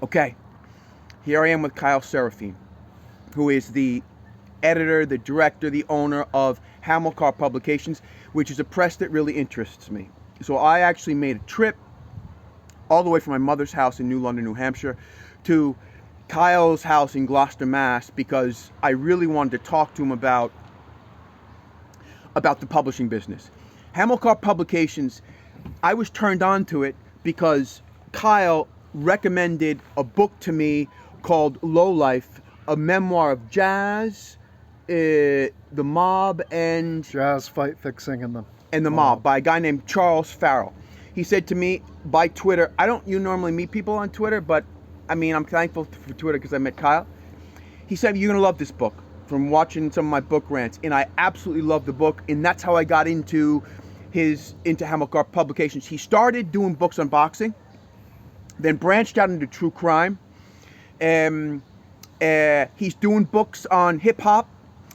Okay, here I am with Kyle Sarofeen, who is the editor, the director, the owner of Hamilcar Publications, which is a press that really interests me. So I actually made a trip all the way from my mother's house in New London, New Hampshire, to Kyle's house in Gloucester, Mass, because I really wanted to talk to him about the publishing business. Hamilcar Publications, I was turned on to it because Kyle recommended a book to me called Low Life, a memoir of jazz, the mob, and jazz fight fixing and the mob by a guy named Charles Farrell. He said to me by Twitter, you normally meet people on Twitter, but I mean, I'm thankful for Twitter because I met Kyle. He said, you're going to love this book, from watching some of my book rants. And I absolutely love the book. And that's how I got into Hamilcar Publications. He started doing books on boxing, then branched out into true crime. He's doing books on hip hop.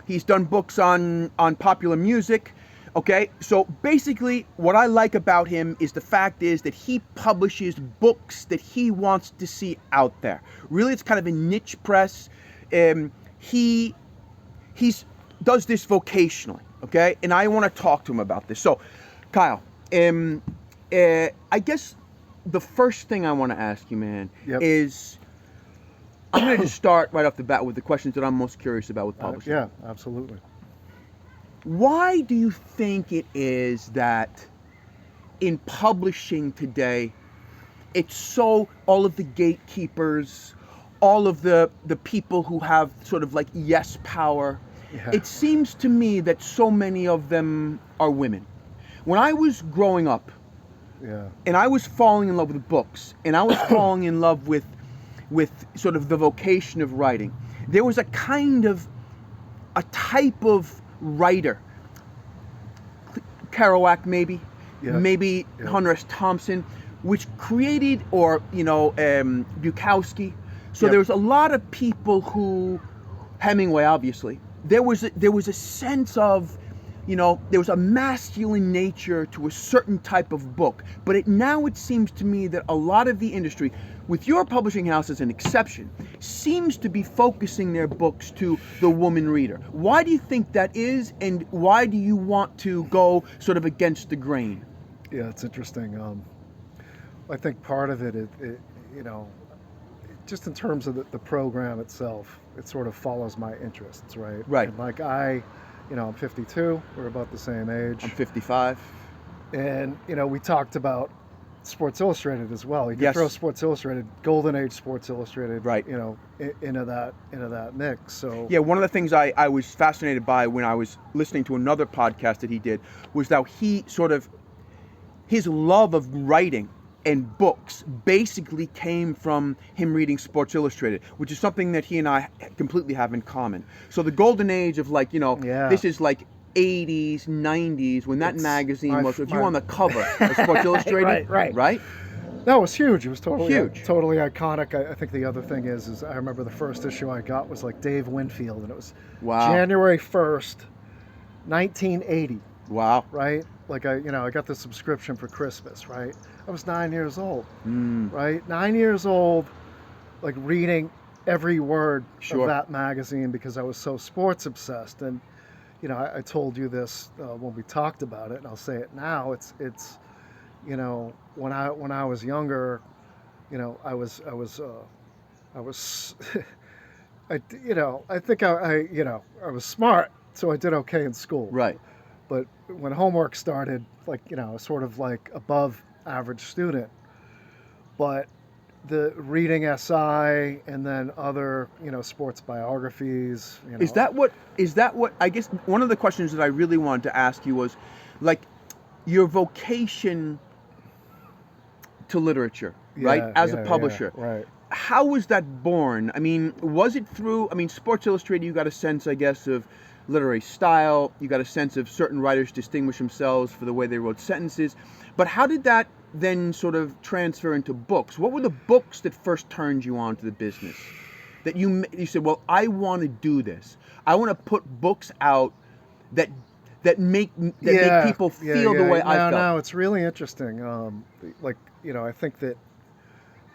He's done books on popular music. Okay, so basically what I like about him is the fact is that he publishes books that he wants to see out there. Really, it's kind of a niche press. He does this vocationally, okay? And I want to talk to him about this. So, Kyle, I guess the first thing I want to ask you, man, is I'm going to just start right off the bat with the questions that I'm most curious about with publishing. Yeah, absolutely. Why do you think it is that in publishing today, it's so, all of the gatekeepers, all of the people who have sort of like yes power, it seems to me that so many of them are women. When I was growing up, and I was falling in love with books, and I was falling in love with sort of the vocation of writing, there was a type of writer, Kerouac maybe Hunter S. Thompson, which created, or Bukowski. So there was a lot of people who, Hemingway obviously, there was a sense of, there was a masculine nature to a certain type of book. But now it seems to me that a lot of the industry, with your publishing house as an exception, seems to be focusing their books to the woman reader. Why do you think that is, and why do you want to go sort of against the grain? Yeah, it's interesting. I think part of it, just in terms of the program itself, it sort of follows my interests, right? Right. And like I'm 52, we're about the same age. I'm 55. And, we talked about Sports Illustrated as well. You can Yes. throw Sports Illustrated, Golden Age Sports Illustrated, Right. Into that mix. So yeah, one of the things I was fascinated by when I was listening to another podcast that he did was that his love of writing and books basically came from him reading Sports Illustrated, which is something that he and I completely have in common. So the golden age of this is like 80s, 90s, when that magazine was, if you were on the cover of Sports Illustrated, right? That was huge. It was totally huge, totally iconic. I think the other thing is I remember the first issue I got was like Dave Winfield, and it was January 1st, 1980. Wow. Right? Like I got the subscription for Christmas, right? I was 9 years old, right? 9 years old, like reading every word of that magazine because I was so sports obsessed. And, I told you this when we talked about it, and I'll say it now. It's when I was younger, I was I think I was smart, so I did okay in school. Right. But when homework started, sort of like above average student. But the reading SI and then other, sports biographies. Is that what, I guess one of the questions that I really wanted to ask you was, like, your vocation to literature, right? As a publisher. Right. How was that born? I mean, was it through, Sports Illustrated, you got a sense, I guess, of literary style. You got a sense of certain writers distinguish themselves for the way they wrote sentences. But how did that then sort of transfer into books? What were the books that first turned you on to the business? That you said, well, I want to do this. I want to put books out that make people feel the way I felt. No, it's really interesting. I think that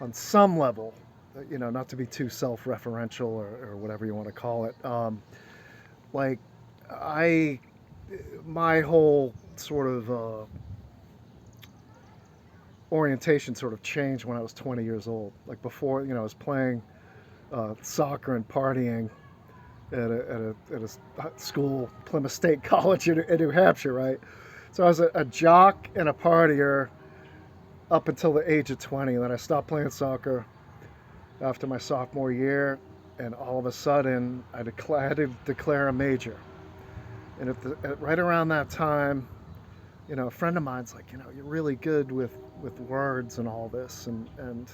on some level, not to be too self-referential or whatever you want to call it. Like, my whole sort of orientation sort of changed when I was 20 years old. Like before, I was playing soccer and partying at a school, Plymouth State College in New Hampshire, right? So I was a jock and a partier up until the age of 20. And then I stopped playing soccer after my sophomore year, and all of a sudden I had to declare a major. And right around that time, a friend of mine's like, you're really good with words and all this, and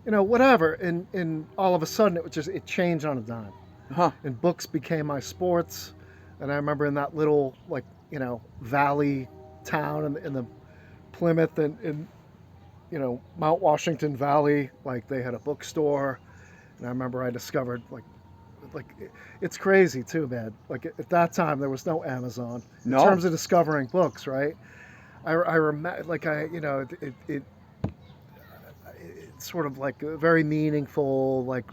whatever. And all of a sudden it changed on a dime. Huh. And books became my sports. And I remember in that little valley town in the Plymouth and Mount Washington Valley, like they had a bookstore. And I remember I discovered like it's crazy too, man. Like at that time there was no Amazon in terms of discovering books, right? I remember it's sort of like a very meaningful like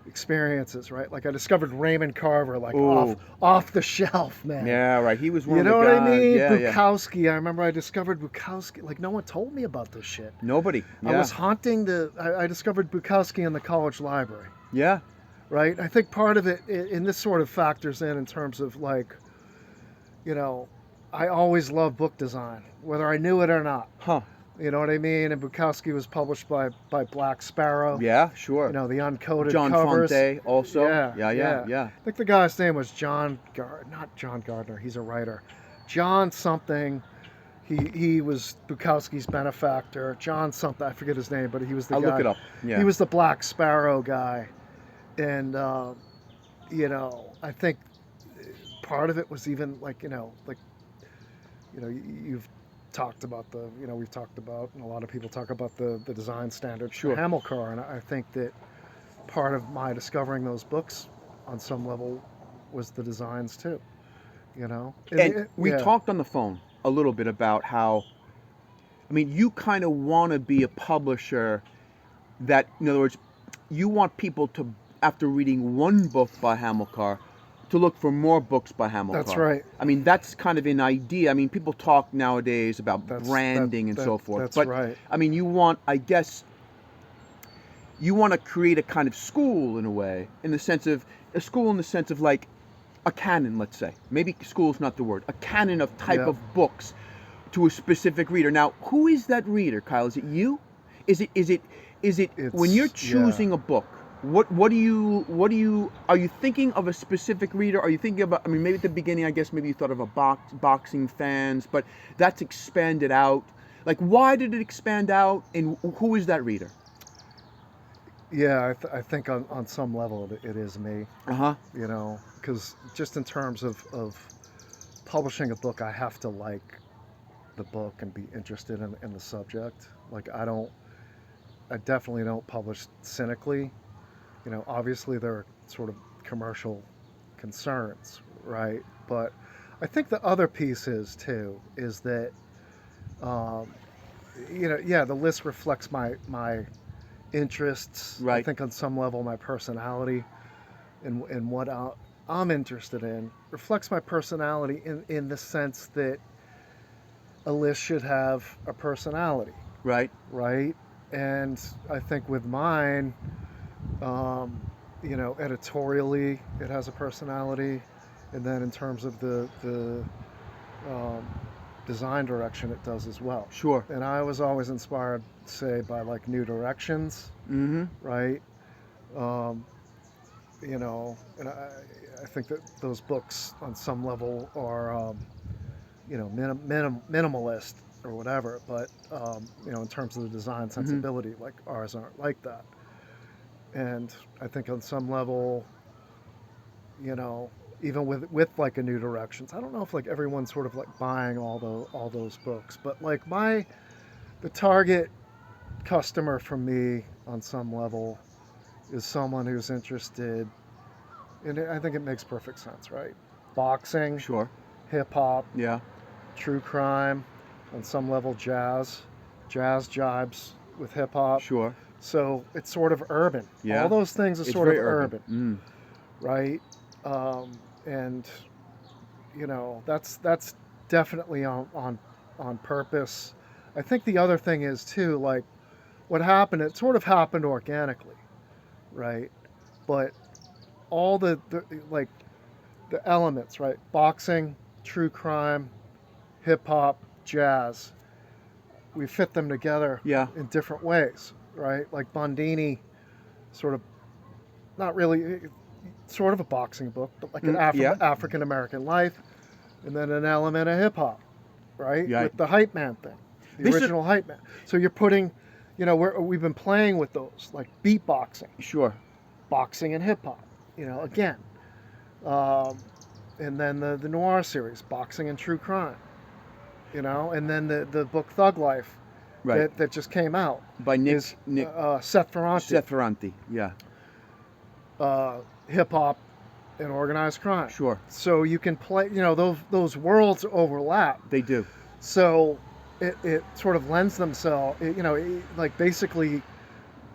experiences, right? Like I discovered Raymond Carver, like off the shelf, man. Yeah, right. He was one of the guys. You know what I mean? Yeah, Bukowski. Yeah. I remember I discovered Bukowski. Like no one told me about this shit. Nobody. Yeah. I was haunting I discovered Bukowski in the college library. Yeah. Right. I think part of it, and this sort of factors in terms of like, I always loved book design, whether I knew it or not. Huh. You know what I mean? And Bukowski was published by Black Sparrow. Yeah, sure. The uncoded John covers. Fonte also. Yeah. I think the guy's name was not John Gardner. He's a writer. John something. He was Bukowski's benefactor. John something. I forget his name, but he was the guy. I'll look it up. Yeah. He was the Black Sparrow guy. And, I think part of it was even you've talked about we've talked about, and a lot of people talk about the design standards for Hamilcar, and I think that part of my discovering those books on some level was the designs too, And we talked on the phone a little bit about how, you kind of want to be a publisher that, in other words, you want people to, after reading one book by Hamilcar, to look for more books by Hamilcar. That's right. That's kind of an idea. People talk nowadays about branding and so forth. That's but, right. You want to create a kind of school in a way, in the sense of like a canon, let's say. Maybe school is not the word. A canon of type of books to a specific reader. Now, who is that reader, Kyle? Is it you? Is it when you're choosing a book? What are you thinking of a specific reader? Are you thinking about, maybe at the beginning, I guess maybe you thought of a boxing fans, but that's expanded out. Like, why did it expand out, and who is that reader? Yeah, I think on some level it is me. Because just in terms of publishing a book, I have to like the book and be interested in the subject. Like I definitely don't publish cynically. Obviously there are sort of commercial concerns, right? But I think the other piece is that, the list reflects my interests. Right. I think on some level my personality and what I'm interested in reflects my personality in the sense that a list should have a personality. Right. Right. And I think with mine, editorially, it has a personality, and then in terms of the design direction, it does as well. Sure. And I was always inspired, say, by like New Directions, right? And I think that those books, on some level, are minimalist or whatever, but in terms of the design sensibility, like ours aren't like that. And I think on some level, even with like a New Directions, I don't know if like everyone's sort of like buying all those books, but like the target customer for me on some level is someone who's interested, and I think it makes perfect sense, right? Boxing, hip hop, true crime, on some level jazz jibes with hip hop, So it's sort of urban. Yeah. All those things are It's sort of very urban, Mm. right? And that's definitely on purpose. I think the other thing is too, like what happened. It sort of happened organically, right? But all the like the elements, right? Boxing, true crime, hip hop, jazz. We fit them together Yeah. in different ways, right? Like Bundini, sort of not really, sort of a boxing book, but like an Yeah. African American life, and then an element of hip hop, right? Yeah. With the hype man thing, the This is- original hype man. So you're putting, we've been playing with those, like beatboxing, Sure. boxing and hip hop, again. And then the noir series, boxing and true crime, and then the book Thug Life, Right. that just came out By Nick is Seth Ferranti. Seth Ferranti. Yeah. Hip hop and organized crime. Sure. So you can play, those worlds overlap. They do. So it sort of lends themselves, like basically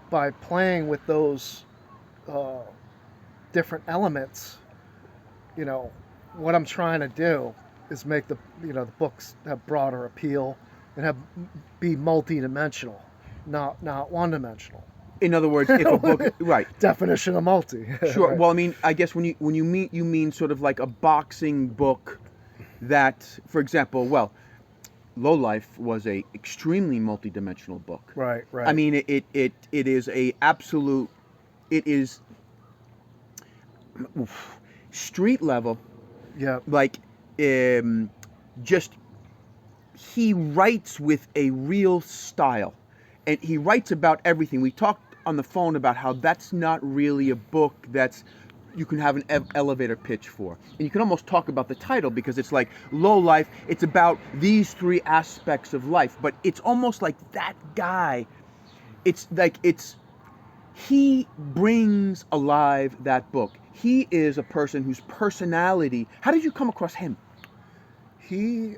by playing with those different elements, what I'm trying to do is make the books have broader appeal and be multi-dimensional, not one-dimensional. In other words, if a book, right? Definition of multi. Sure. Right. Well, I mean, I guess when you mean sort of like a boxing book that, for example, Low Life was a extremely multi-dimensional book. Right. I mean, it is a absolute, it is street level. Yeah. Like, just he writes with a real style, and he writes about everything. We talked on the phone about how that's not really a book that's you can have an elevator pitch for, and you can almost talk about the title because it's like Low Life. It's about these three aspects of life, but it's almost like that guy. It's like he brings alive that book. He is a person whose personality. How did you come across him? He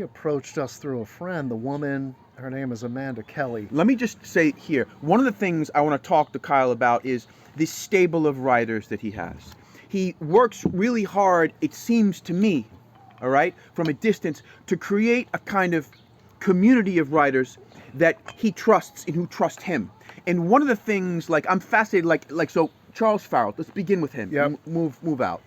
approached us through a friend. The woman, her name is Amanda Kelly. Let me just say here, one of the things I want to talk to Kyle about is this stable of writers that he has. He works really hard, it seems to me, all right, from a distance, to create a kind of community of writers that he trusts and who trust him. And one of the things, like, I'm fascinated, like so Charles Farrell, let's begin with him. Yep. Move out.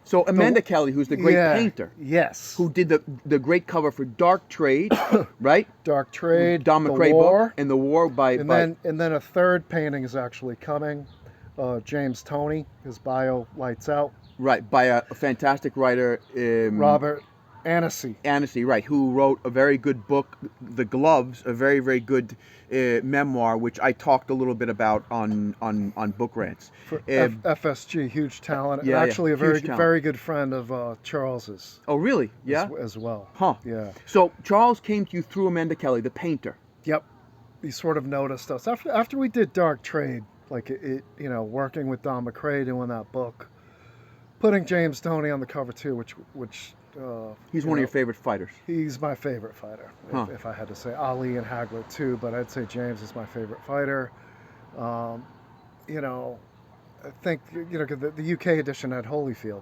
So Amanda Kelly, who's the great painter. Yes. Who did the great cover for Dark Trade, right? Dark Trade, Don McRae The War. book, and The War And then a third painting is actually coming. James Toney, his bio lights out. Right, by a fantastic writer, Robert Annecy, right, who wrote a very good book, The Gloves, a very, very good memoir, which I talked a little bit about on Book Rants. For FSG, huge talent, and Yeah, actually yeah, a very huge talent. very good friend of Charles's. Oh, really? Yeah. As well. Huh. Yeah. So Charles came to you through Amanda Kelly, the painter. Yep. He sort of noticed us after we did Dark Trade, like working with Don McRae doing that book, putting James Toney on the cover too, which. He's one of your favorite fighters. He's my favorite fighter, if I had to say. Ali and Hagler too, but I'd say James is my favorite fighter. I think the UK edition had Holyfield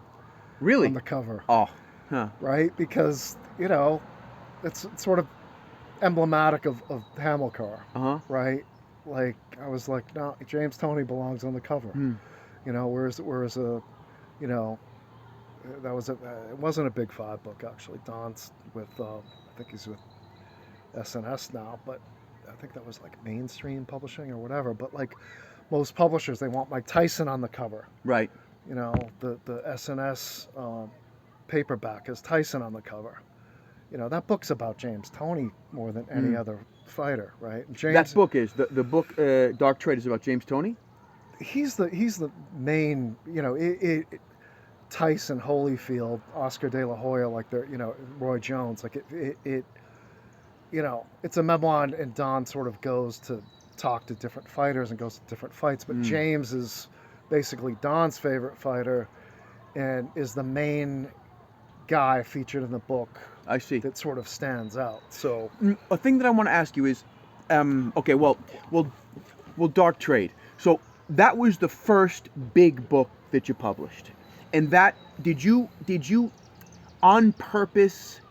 Really? on the cover. Oh, huh. Right? Because it's sort of emblematic of Hamilcar. Right? Like I was like, no, James Toney belongs on the cover. Whereas it wasn't a Big Five book actually. Don's with I think he's with SNS now, but I think that was like Mainstream Publishing or whatever. But like most publishers, they want Mike Tyson on the cover. Right. The SNS paperback is Tyson on the cover. That book's about James Toney more than any other fighter, right? And James, that book is the book Dark Trade is about James Toney. He's the main. Tyson, Holyfield, Oscar De La Hoya, like they're, Roy Jones, like it's a memoir, and Don sort of goes to talk to different fighters and goes to different fights, but James is basically Don's favorite fighter and is the main guy featured in the book. I see. That sort of stands out. So a thing that I want to ask you is, Okay, well, Dark Trade. So that was the first big book that you published, and that did you on purpose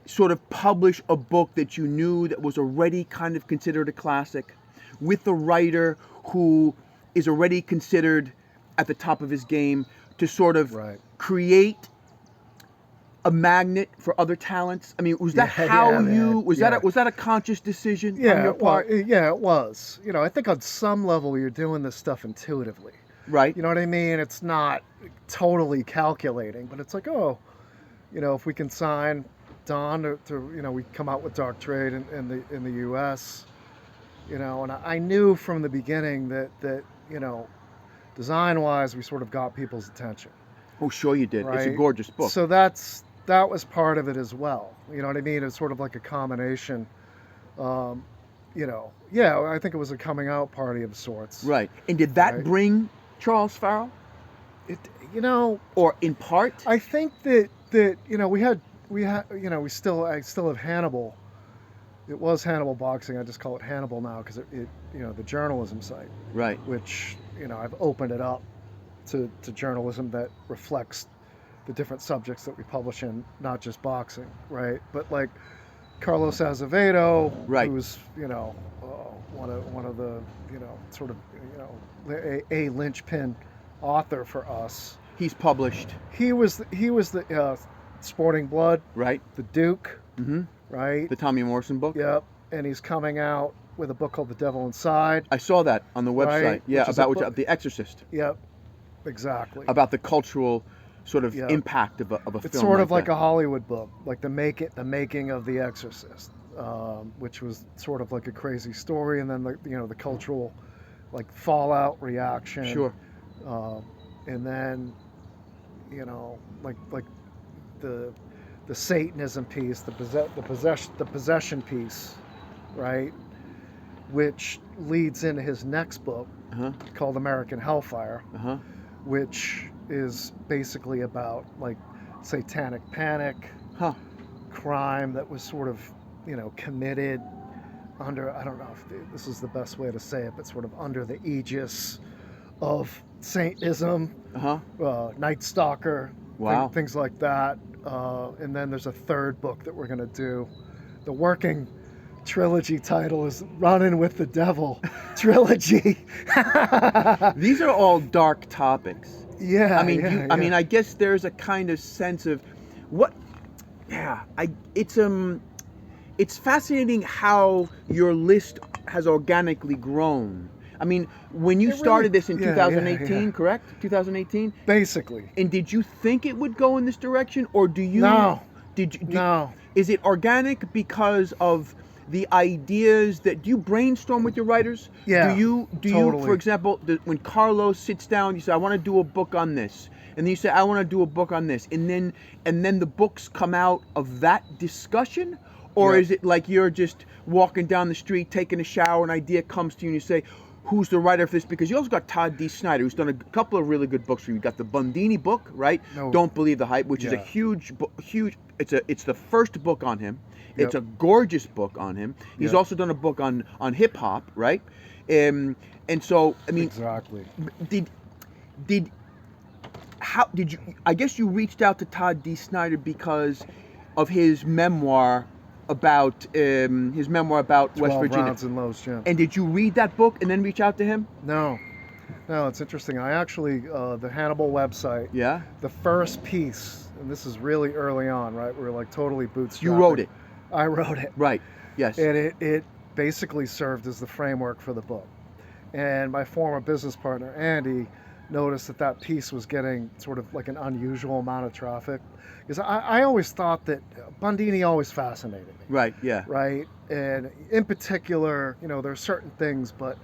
sort of publish a book that you knew that was already kind of considered a classic, with a writer who is already considered at the top of his game, to sort of create a magnet for other talents? I mean, was that was that a conscious decision on your part? Well, yeah, it was. You know, I think on some level you're doing this stuff intuitively. Right. You know what I mean? It's not totally calculating, but it's like, oh, you know, if we can sign Don to you know, we come out with Dark Trade in the U.S., you know, and I knew from the beginning that you know, design-wise, we sort of got people's attention. Oh, sure you did. Right? It's a gorgeous book. So that was part of it as well. You know what I mean? It's sort of like a combination. You know, yeah, I think it was a coming out party of sorts. Right. And did that bring Charles Farrell? It, you know, or in part? I think that you know, we had you know, I still have Hannibal. It was Hannibal Boxing. I just call it Hannibal now because it you know, the journalism site. Right. Which, you know, I've opened it up to journalism that reflects the different subjects that we publish in, not just boxing, right? But like Carlos Azevedo, who's, you know, one of the, you know, sort of, you know, a linchpin author for us. He's published. He was the Sporting Blood, right? The Duke, right? The Tommy Morrison book. Yep, and he's coming out with a book called The Devil Inside. I saw that on the website. Right? Yeah, about The Exorcist. Yep, exactly. About the cultural sort of impact of a film. It's sort of like a Hollywood book, like the making of The Exorcist, which was sort of like a crazy story, and then the cultural, like, fallout reaction. Sure. And then, you know, like the Satanism piece, the possession piece, right, which leads into his next book called American Hellfire, which is basically about, like, satanic panic, crime that was sort of, you know, committed under, I don't know if this is the best way to say it, but sort of under the aegis of Satanism, Night Stalker, things like that. And then there's a third book that we're going to do. The working trilogy title is Running with the Devil Trilogy. These are all dark topics. Yeah. I mean, I mean, I guess there's a kind of sense of what. Yeah, it's fascinating how your list has organically grown. I mean, when you started this in 2018, correct? 2018? Basically. And did you think it would go in this direction, or do you? No. No. Is it organic because of the ideas that you brainstorm with your writers? Yeah. Do you, for example, when Carlos sits down, you say, "I want to do a book on this," and then you say, "I want to do a book on this," and then the books come out of that discussion, or is it like you're just walking down the street, taking a shower, an idea comes to you, and you say, who's the writer for this? Because you also got Todd D. Snyder, who's done a couple of really good books for you. You got the Bundini book, right? No. Don't Believe the Hype, which is a huge. It's the first book on him. It's a gorgeous book on him. He's also done a book on hip hop, right? And so, I mean, exactly. How did you? I guess you reached out to Todd D. Snyder because of his memoir about West Virginia. Rounds in Lowe's Gym. And did you read that book and then reach out to him? No, it's interesting. I actually, the Hannibal website, the first piece, and this is really early on, right? We were like totally bootstrapping. You wrote it. I wrote it. Right, yes. And it basically served as the framework for the book. And my former business partner, Andy, noticed that piece was getting sort of like an unusual amount of traffic. Because I always thought that Bundini always fascinated me. Right, yeah. Right? And in particular, you know, there are certain things, but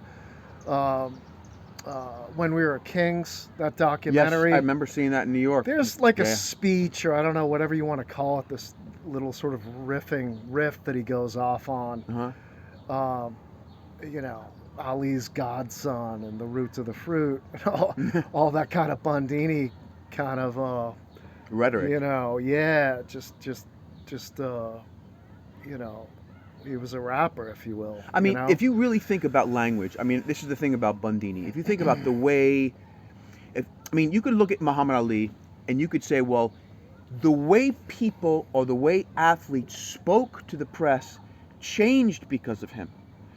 When We Were Kings, that documentary. Yes, I remember seeing that in New York. There's like a speech, or I don't know, whatever you want to call it, this little sort of riff that he goes off on. You know, Ali's godson and the roots of the fruit, and all that kind of Bundini kind of rhetoric. You know, just you know, He was a rapper, if you will. I mean, you know? if you really think about language, I mean, this is the thing about Bundini. If you think about the way, you could look at Muhammad Ali and you could say, well, the way people or the way athletes spoke to the press changed because of him.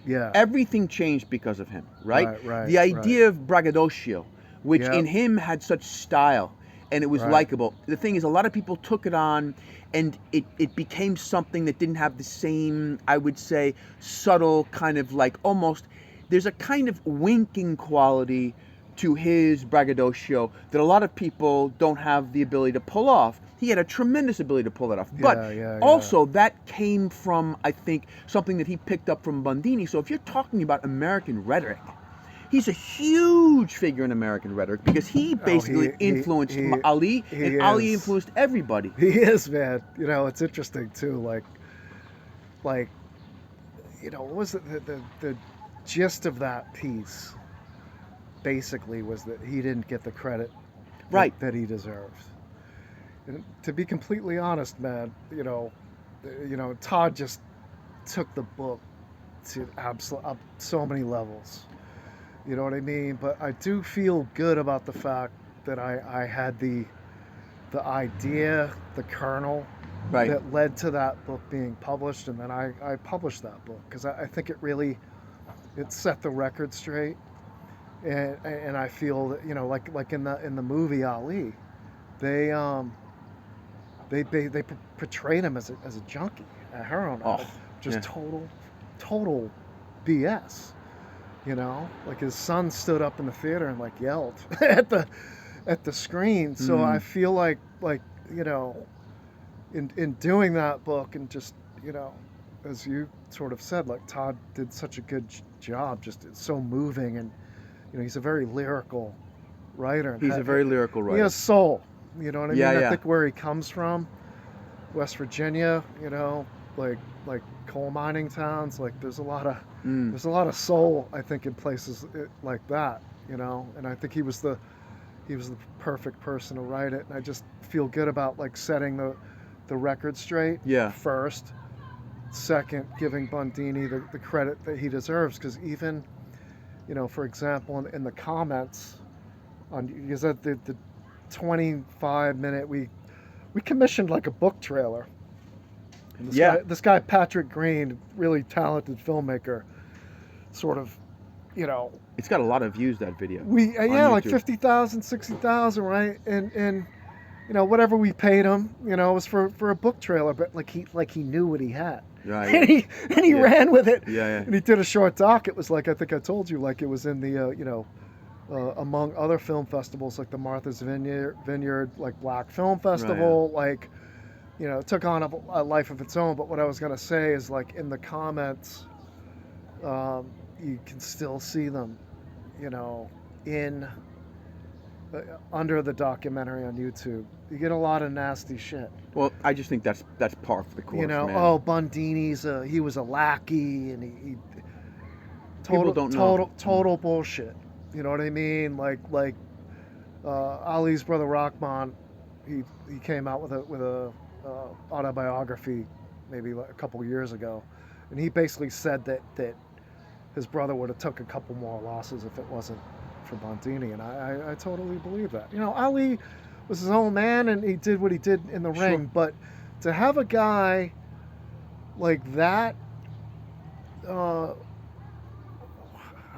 Yeah. Everything changed because of him, right? Right, the idea of braggadocio, which in him had such style and it was likable. The thing is, a lot of people took it on and it became something that didn't have the same, I would say, subtle kind of like almost, there's a kind of winking quality to his braggadocio that a lot of people don't have the ability to pull off. He had a tremendous ability to pull it off. But also that came from, I think, something that he picked up from Bundini. So if you're talking about American rhetoric, he's a huge figure in American rhetoric because he basically influenced Ali, and Ali influenced everybody. He is, man. You know, it's interesting too. Like, you know, what was it? The gist of that piece basically was that he didn't get the credit that he deserved. And to be completely honest, man, you know, Todd just took the book to up so many levels. You know what I mean? But I do feel good about the fact that I had the idea, the kernel that led to that book being published, and then I published that book because I think it set the record straight. And I feel that, you know, like in the movie Ali, they portrayed him as a junkie, a heroin addict, just total BS. You know, like his son stood up in the theater and like yelled at the screen. So I feel like you know, in doing that book and just, you know, as you sort of said, like Todd did such a good job, just it's so moving, and you know, he's a very lyrical writer. He's a very lyrical writer. He has soul. You know what I mean? Yeah. I think where he comes from, West Virginia, you know, like coal mining towns, like there's a lot of soul, I think, in places like that, you know. And I think he was the perfect person to write it. And I just feel good about like setting the record straight. First, second, giving Bundini the credit that he deserves, because even, you know, for example, in the comments on, because at the 25-minute, we commissioned like a book trailer. And this guy Patrick Green, really talented filmmaker, sort of, you know, it's got a lot of views, that video. Like 50,000, 60,000, right? And you know, whatever we paid him, you know, it was for a book trailer, but like he knew what he had. Right. And he ran with it. Yeah. And he did a short doc. It was like, I think I told you, like it was in the you know, among other film festivals like the Martha's Vineyard like Black Film Festival, like, you know, it took on a life of its own. But what I was going to say is, like, in the comments, you can still see them, you know, under the documentary on YouTube. You get a lot of nasty shit. Well, I just think that's par for the course, you know, man. Oh, Bundini's he was a lackey, and he people don't know. Total bullshit. You know what I mean? Like Ali's brother Rahman, he came out with a autobiography maybe like a couple years ago, and he basically said that his brother would have took a couple more losses if it wasn't for Bundini, and I totally believe that. You know, Ali was his own man, and he did what he did in the ring, but to have a guy like that, I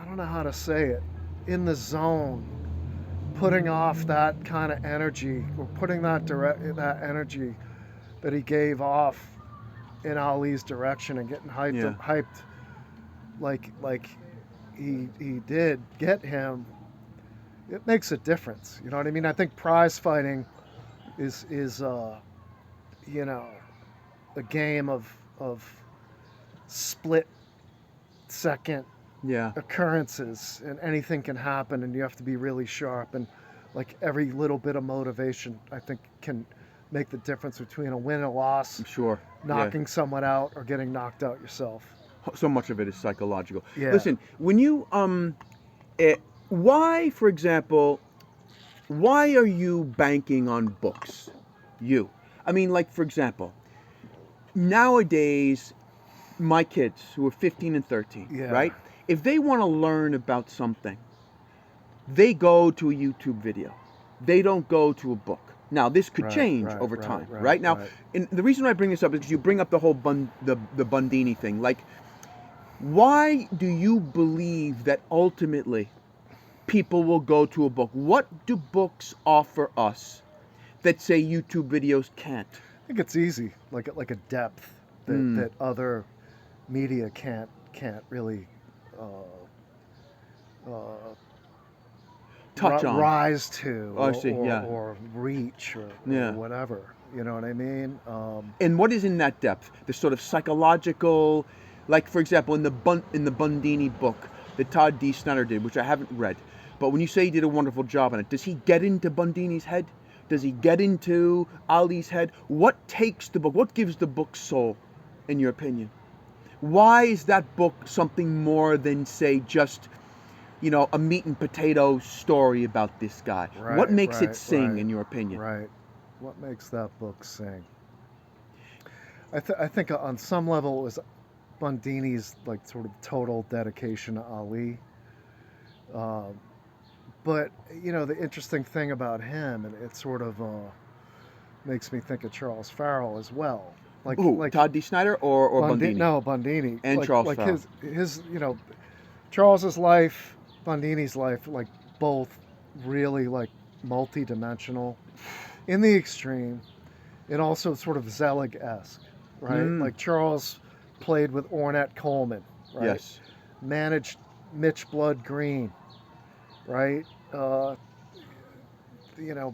don't know how to say it, in the zone, putting off that kind of energy, or putting that energy that he gave off in Ali's direction, and getting hyped like he did get him, it makes a difference. You know what I mean? I think prize fighting is you know, a game of split second occurrences, and anything can happen, and you have to be really sharp, and like every little bit of motivation, I think, can make the difference between a win and a loss. Knocking someone out or getting knocked out yourself. So much of it is psychological. Listen, when you why, for example, why are you banking on books? I mean, like, for example, nowadays my kids who are 15 and 13, Yeah. right? If they want to learn about something, they go to a YouTube video. They don't go to a book. Now, this could change over time, right? Now, and the reason I bring this up is because you bring up the whole the Bundini thing. Like, why do you believe that ultimately people will go to a book? What do books offer us that, say, YouTube videos can't? I think it's easy, like a depth that other media can't really touch on, rise to, or reach, or whatever. You know what I mean? And what is in that depth? The sort of psychological, like, for example, in the Bundini book that Todd D. Snyder did, which I haven't read, but when you say he did a wonderful job on it, does he get into Bundini's head? Does he get into Ali's head? What takes the book? What gives the book soul, in your opinion? Why is that book something more than, say, just, a meat and potato story about this guy? What makes it sing, in your opinion? Right. What makes that book sing? I think on some level it was Bundini's, like, sort of total dedication to Ali. But, the interesting thing about him, and it sort of makes me think of Charles Farrell as well. Like Todd D. Snyder or Bundini? No, Bundini. And Charles Farrell. His Charles's life, Bundini's life, like, both really, like, multi-dimensional in the extreme, and also sort of Zelig-esque, right? Like, Charles played with Ornette Coleman, right? Yes. Managed Mitch Blood Green, right?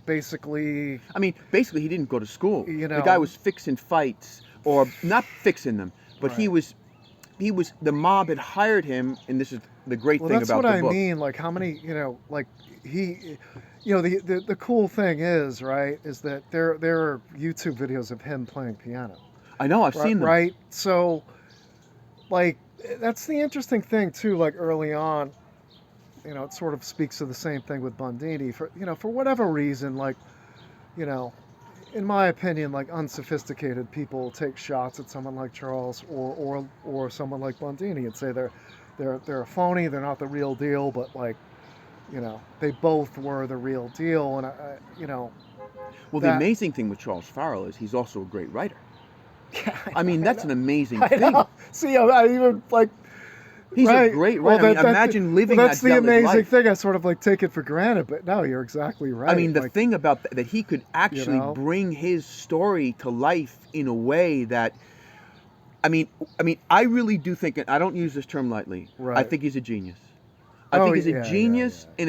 Basically... Basically he didn't go to school. The guy was fixing fights, or not fixing them, but he was, the mob had hired him, and this is the great thing about the book. That's what I mean, like, how many, the cool thing is, right, is that there are YouTube videos of him playing piano. I know, I've seen them. Right? So, like, that's the interesting thing, too, like, early on, it sort of speaks to the same thing with Bundini. For whatever reason, like, in my opinion, like, unsophisticated people take shots at someone like Charles or someone like Bundini and say they're a phony, they're not the real deal, but, like, they both were the real deal, and Well, the amazing thing with Charles Farrell is he's also a great writer. Yeah, that's an amazing thing. Know. See, I even, like... He's a great writer. Imagine living that's that the amazing life. thing. I sort of, like, take it for granted, but no, you're exactly right. The thing about that he could actually bring his story to life in a way that, I really do think, and I don't use this term lightly, I think he's a genius. I think he's a genius, and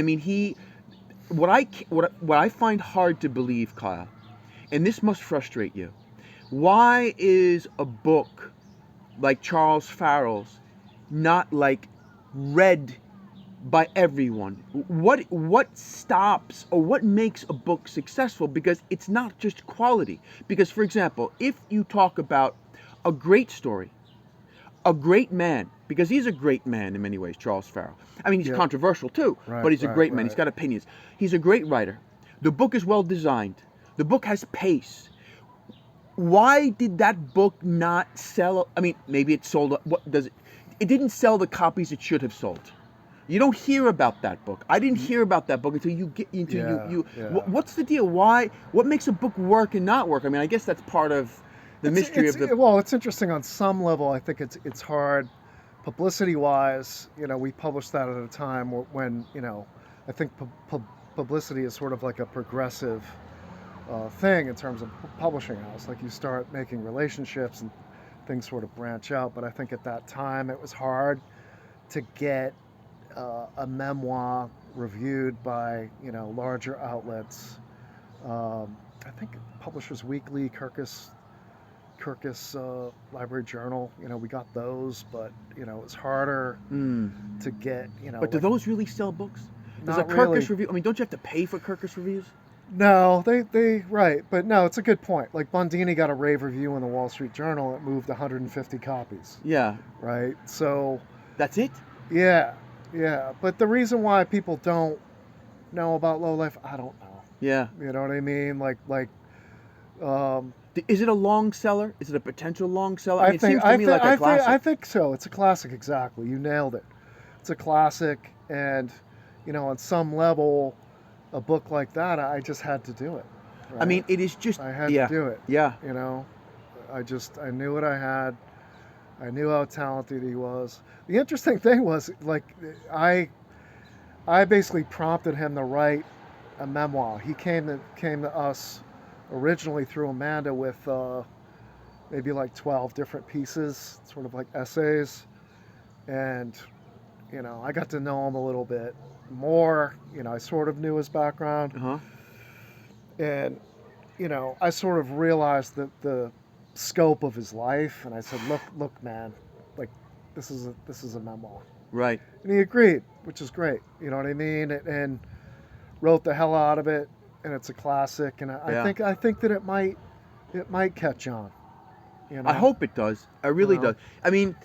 what I find hard to believe, Kyle, and this must frustrate you, why is a book like Charles Farrell's not, like, read by everyone? What stops, or what makes a book successful? Because it's not just quality. Because, for example, if you talk about a great story, a great man, because he's a great man in many ways, Charles Farrell. He's controversial too, but he's a great man. He's got opinions. He's a great writer. The book is well designed. The book has pace. Why did that book not sell? Maybe it sold. What does it? It didn't sell the copies it should have sold. You don't hear about that book. I didn't hear about that book until you get into What's the deal? Why? What makes a book work and not work? I guess that's part of the mystery of the. Well, it's interesting on some level. I think it's hard, publicity-wise. We published that at a time when I think publicity is sort of like a progressive thing in terms of publishing house. Like, you start making relationships and things sort of branch out, but I think at that time it was hard to get a memoir reviewed by larger outlets. I think Publishers Weekly, Kirkus Library Journal, we got those, but it was harder to get. But do those really sell books? Does a Kirkus really. review? Don't you have to pay for Kirkus reviews? No, they right, but no, it's a good point. Like, Bundini got a rave review in the Wall Street Journal. It moved 150 copies. Yeah. Right. So. That's it. Yeah. But the reason why people don't know about Low Life, I don't know. Yeah. You know what I mean? Like, Is it a long seller? Is it a potential long seller? I It seems to me like a classic. I think so. It's a classic, exactly. You nailed it. It's a classic, and on some level, a book like that, I just had to do it. Right? I mean, it is just. I had to do it. Yeah. I knew what I had. I knew how talented he was. The interesting thing was, like, I basically prompted him to write a memoir. He came to us originally through Amanda with maybe like 12 different pieces, sort of like essays, and I got to know him a little bit more. I sort of knew his background, and I sort of realized that the scope of his life, and I said, look, man, like this is a memoir, right? And he agreed, which is great. You know what I mean? And wrote the hell out of it, and it's a classic. And I think that it might catch on. I hope it does. I really does. I mean,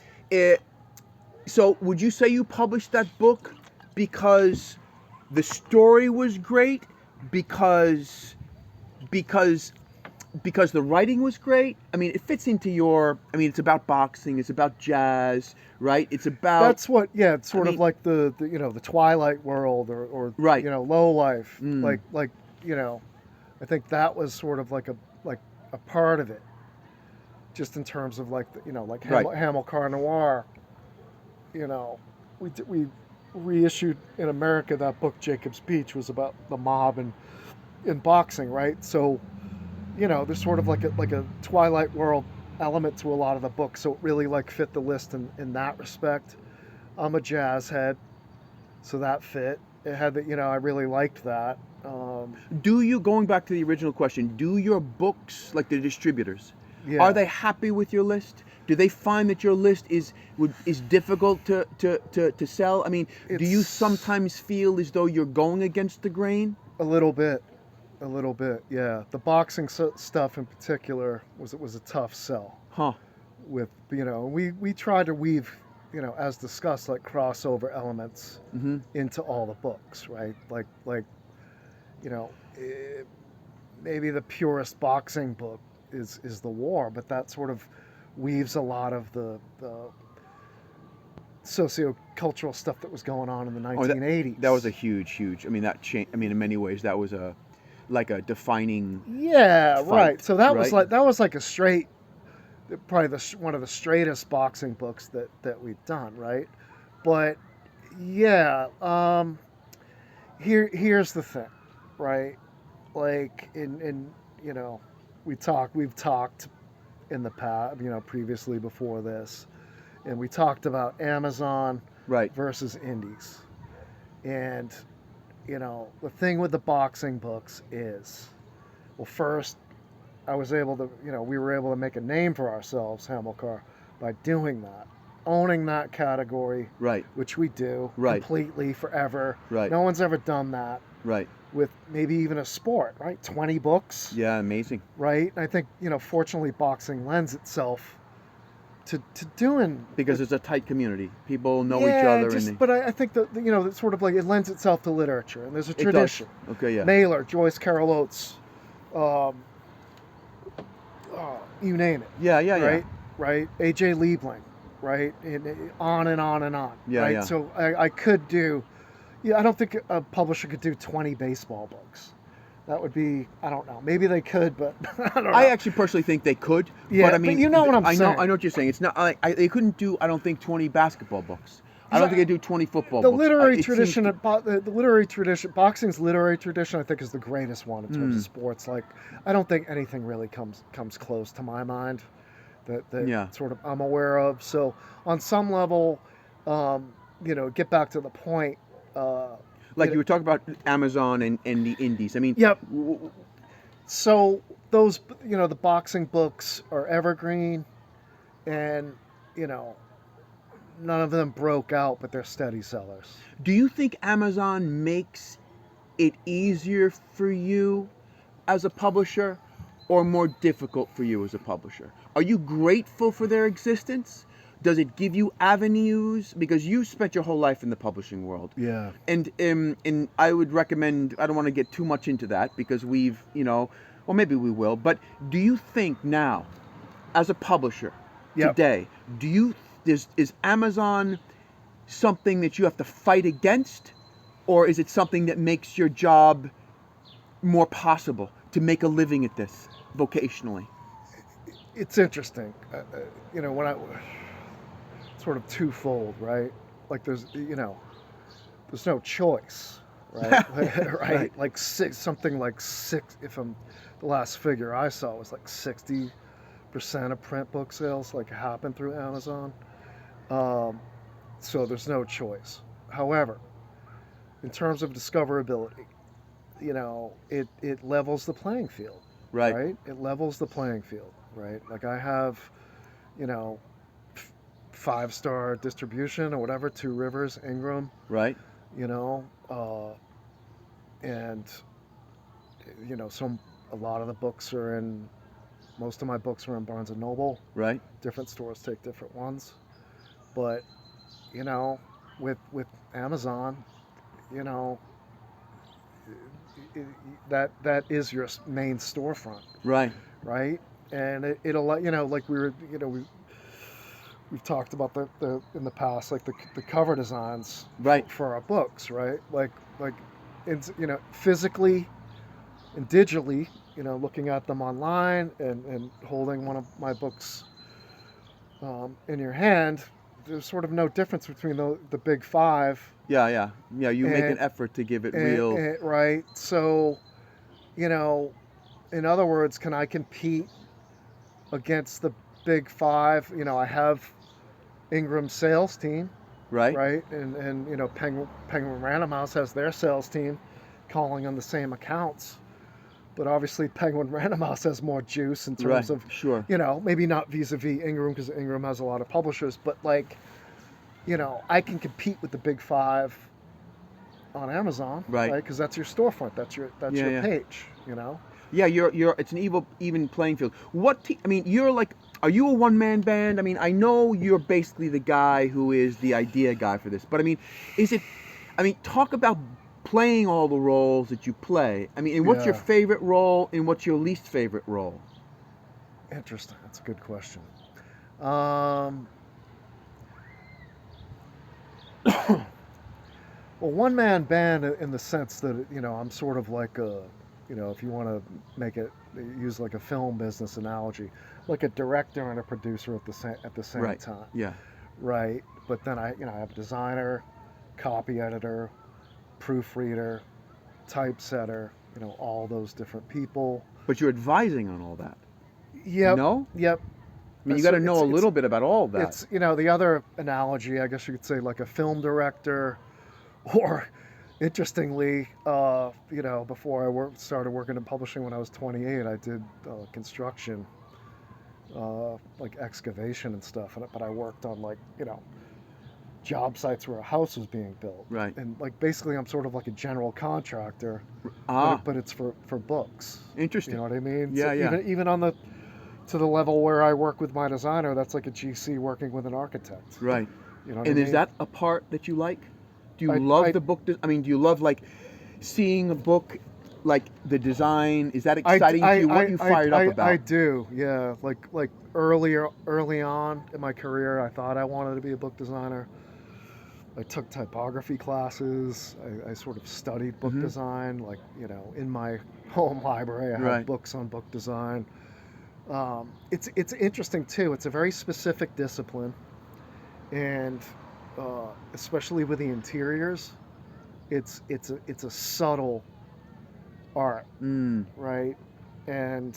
so would you say you published that book because the story was great, because the writing was great? I mean, it fits into your. I mean, it's about boxing. It's about jazz, right? It's about. That's what. Yeah, it's sort of like the the Twilight world or right. Low Life. Like I think that was sort of like a part of it, just in terms of like Hamilcar Noir. We reissued in America that book Jacob's Beach was about the mob and in boxing, right? So. There's sort of like a Twilight world element to a lot of the books, so it really like fit the list in that respect. I'm a jazz head, so that fit. It had that, I really liked that. Going back to the original question, do your books, like the distributors, are they happy with your list? Do they find that your list is difficult to sell? I mean, do you sometimes feel as though you're going against the grain? A little bit, yeah. The boxing stuff in particular was a tough sell. With we tried to weave, as discussed, like crossover elements into all the books, right? Like maybe the purest boxing book is the War, but that sort of weaves a lot of the socio-cultural stuff that was going on in the 1980s. That was a huge. I mean, in many ways, that was like a defining. Yeah, fight, right. So that right? was like a straight, probably one of the straightest boxing books that we've done, right? But yeah, here's the thing, right? Like we've talked in the past, previously before this, and we talked about Amazon versus indies, and the thing with the boxing books is, well, first, I was able to, we were able to make a name for ourselves, Hamilcar, by doing that, owning that category, which we do completely forever. No one's ever done that. With maybe even a sport, right? 20 books. Yeah, amazing. Right? I think, fortunately, boxing lends itself to doing... Because it's a tight community. People know each other. But I think that, it's sort of like it lends itself to literature, and there's a tradition. Okay, yeah. Mailer, Joyce Carol Oates, you name it. Yeah. Right? A.J. Liebling, right? And on and on and on. Yeah, right? yeah. So I could do... Yeah, I don't think a publisher could do 20 baseball books. That would be, I don't know. Maybe they could, but I don't know. I actually personally think they could. Yeah, but I mean, you know what I'm saying. I know what you're saying. It's not like they couldn't do, I don't think, 20 basketball books. I don't think they do 20 football books. The literary tradition, boxing's literary tradition, I think, is the greatest one in terms of sports. Like, I don't think anything really comes close to my mind that sort of I'm aware of. So on some level, get back to the point. You were talking about Amazon and the indies. I mean, yep. So those, the boxing books are evergreen, and none of them broke out, but they're steady sellers. Do you think Amazon makes it easier for you as a publisher, or more difficult for you as a publisher? Are you grateful for their existence? Does it give you avenues? Because you spent your whole life in the publishing world. Yeah. And I would recommend, I don't want to get too much into that, because we've Well, maybe we will. But do you think now, as a publisher Yep. today, is Amazon something that you have to fight against, or is it something that makes your job more possible to make a living at this vocationally? It's interesting. When sort of twofold, right? Like there's no choice, right? right? Right. Like something like six. The last figure I saw was like 60% of print book sales like happen through Amazon. So there's no choice. However, in terms of discoverability, it levels the playing field. Right. It levels the playing field. Right. Like I have, 5-star distribution or whatever, Two Rivers, Ingram. Right. And a lot of the books are in. Most of my books are in Barnes and Noble. Right. Different Stores take different ones, but with Amazon, that is your main storefront. Right. Right. And it'll like we've talked about the in the past, like the cover designs. Right. For our books, right? Like physically and digitally, looking at them online and holding one of my books in your hand, there's sort of no difference between the big five. Yeah. You make an effort to give it real. Right. So, in other words, can I compete against the big five? I have Ingram's sales team. Right. Right. And Penguin Random House has their sales team calling on the same accounts. But obviously Penguin Random House has more juice in terms of, sure. Maybe not vis-a-vis Ingram, because Ingram has a lot of publishers, but like, I can compete with the big five on Amazon, right? Because that's your storefront, that's your page, Yeah, it's an even playing field. Are you a one-man band? I mean, I know you're basically the guy who is the idea guy for this, but talk about playing all the roles that you play. And what's your favorite role and what's your least favorite role? Interesting. That's a good question. Well, one-man band in the sense that, I'm sort of like if you want to use like a film business analogy, like a director and a producer at the same time. Yeah. Right. But then I have a designer, copy editor, proofreader, typesetter, all those different people. But you're advising on all that. Yep. No? Yep. You got to know a little bit about all that. It's, the other analogy, I guess you could say, like a film director, or interestingly, before I started working in publishing when I was 28, I did construction, like excavation and stuff. But I worked on job sites where a house was being built. Right. And basically I'm sort of like a general contractor, but it's for books. Interesting. You know what I mean? Yeah, so yeah. Even on to the level where I work with my designer, that's like a GC working with an architect. Right. You know what and I is mean? that a part that you like? Do you love the book? Do you love seeing a book, like the design? Is that exciting to you? What are you fired up about? I do, yeah. Like early on in my career, I thought I wanted to be a book designer. I took typography classes. I sort of studied book design, in my home library. I have books on book design. It's interesting too. It's a very specific discipline, and especially with the interiors, it's a subtle art, right? And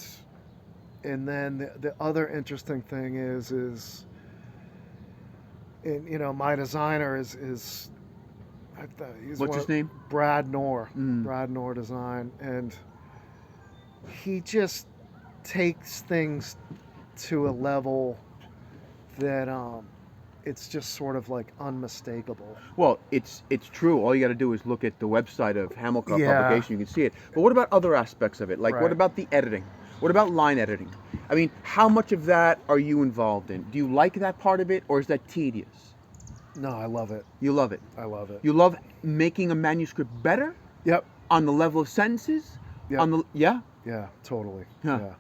then the other interesting thing is. And my designer is he's what's his name? Brad Knorr. Brad Knorr Design, and he just takes things to a level that it's just sort of like unmistakable. Well, it's true. All you got to do is look at the website of Hamilcar Publications. You can see it. But what about other aspects of it? What about the editing? What about line editing? How much of that are you involved in? Do you like that part of it, or is that tedious? No, I love it. You love it? I love it. You love making a manuscript better? Yep. On the level of sentences? Yep. Yeah? Yeah, totally. Huh. Yeah.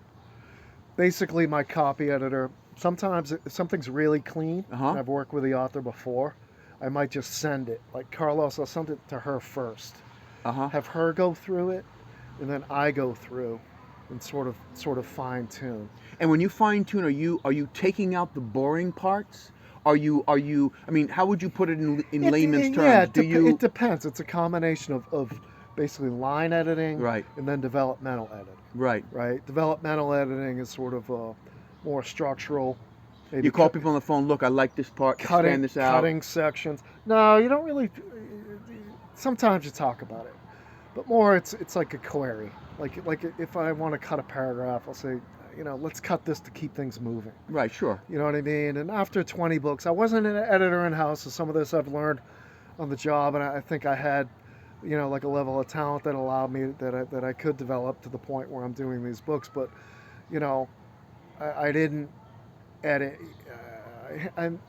Basically, my copy editor, sometimes if something's really clean, and I've worked with the author before, I might just send it. Like Carlos, I'll send it to her first. Have her go through it, and then I go through and sort of fine tune. And when you fine tune, are you taking out the boring parts? Are you? I mean, how would you put it in layman's terms? Yeah, it depends. It's a combination of basically line editing, right, and then developmental editing. Right. Right. Developmental editing is sort of more structural. Maybe you call people on the phone. Look, I like this part. Expand this out. Cutting sections. No, you don't really. Sometimes you talk about it, but more it's like a query. Like if I want to cut a paragraph, I'll say, let's cut this to keep things moving. Right. Sure. You know what I mean? And after 20 books, I wasn't an editor in-house, so some of this I've learned on the job, and I think I had, like a level of talent that allowed me that I could develop to the point where I'm doing these books. But, I didn't edit. I'm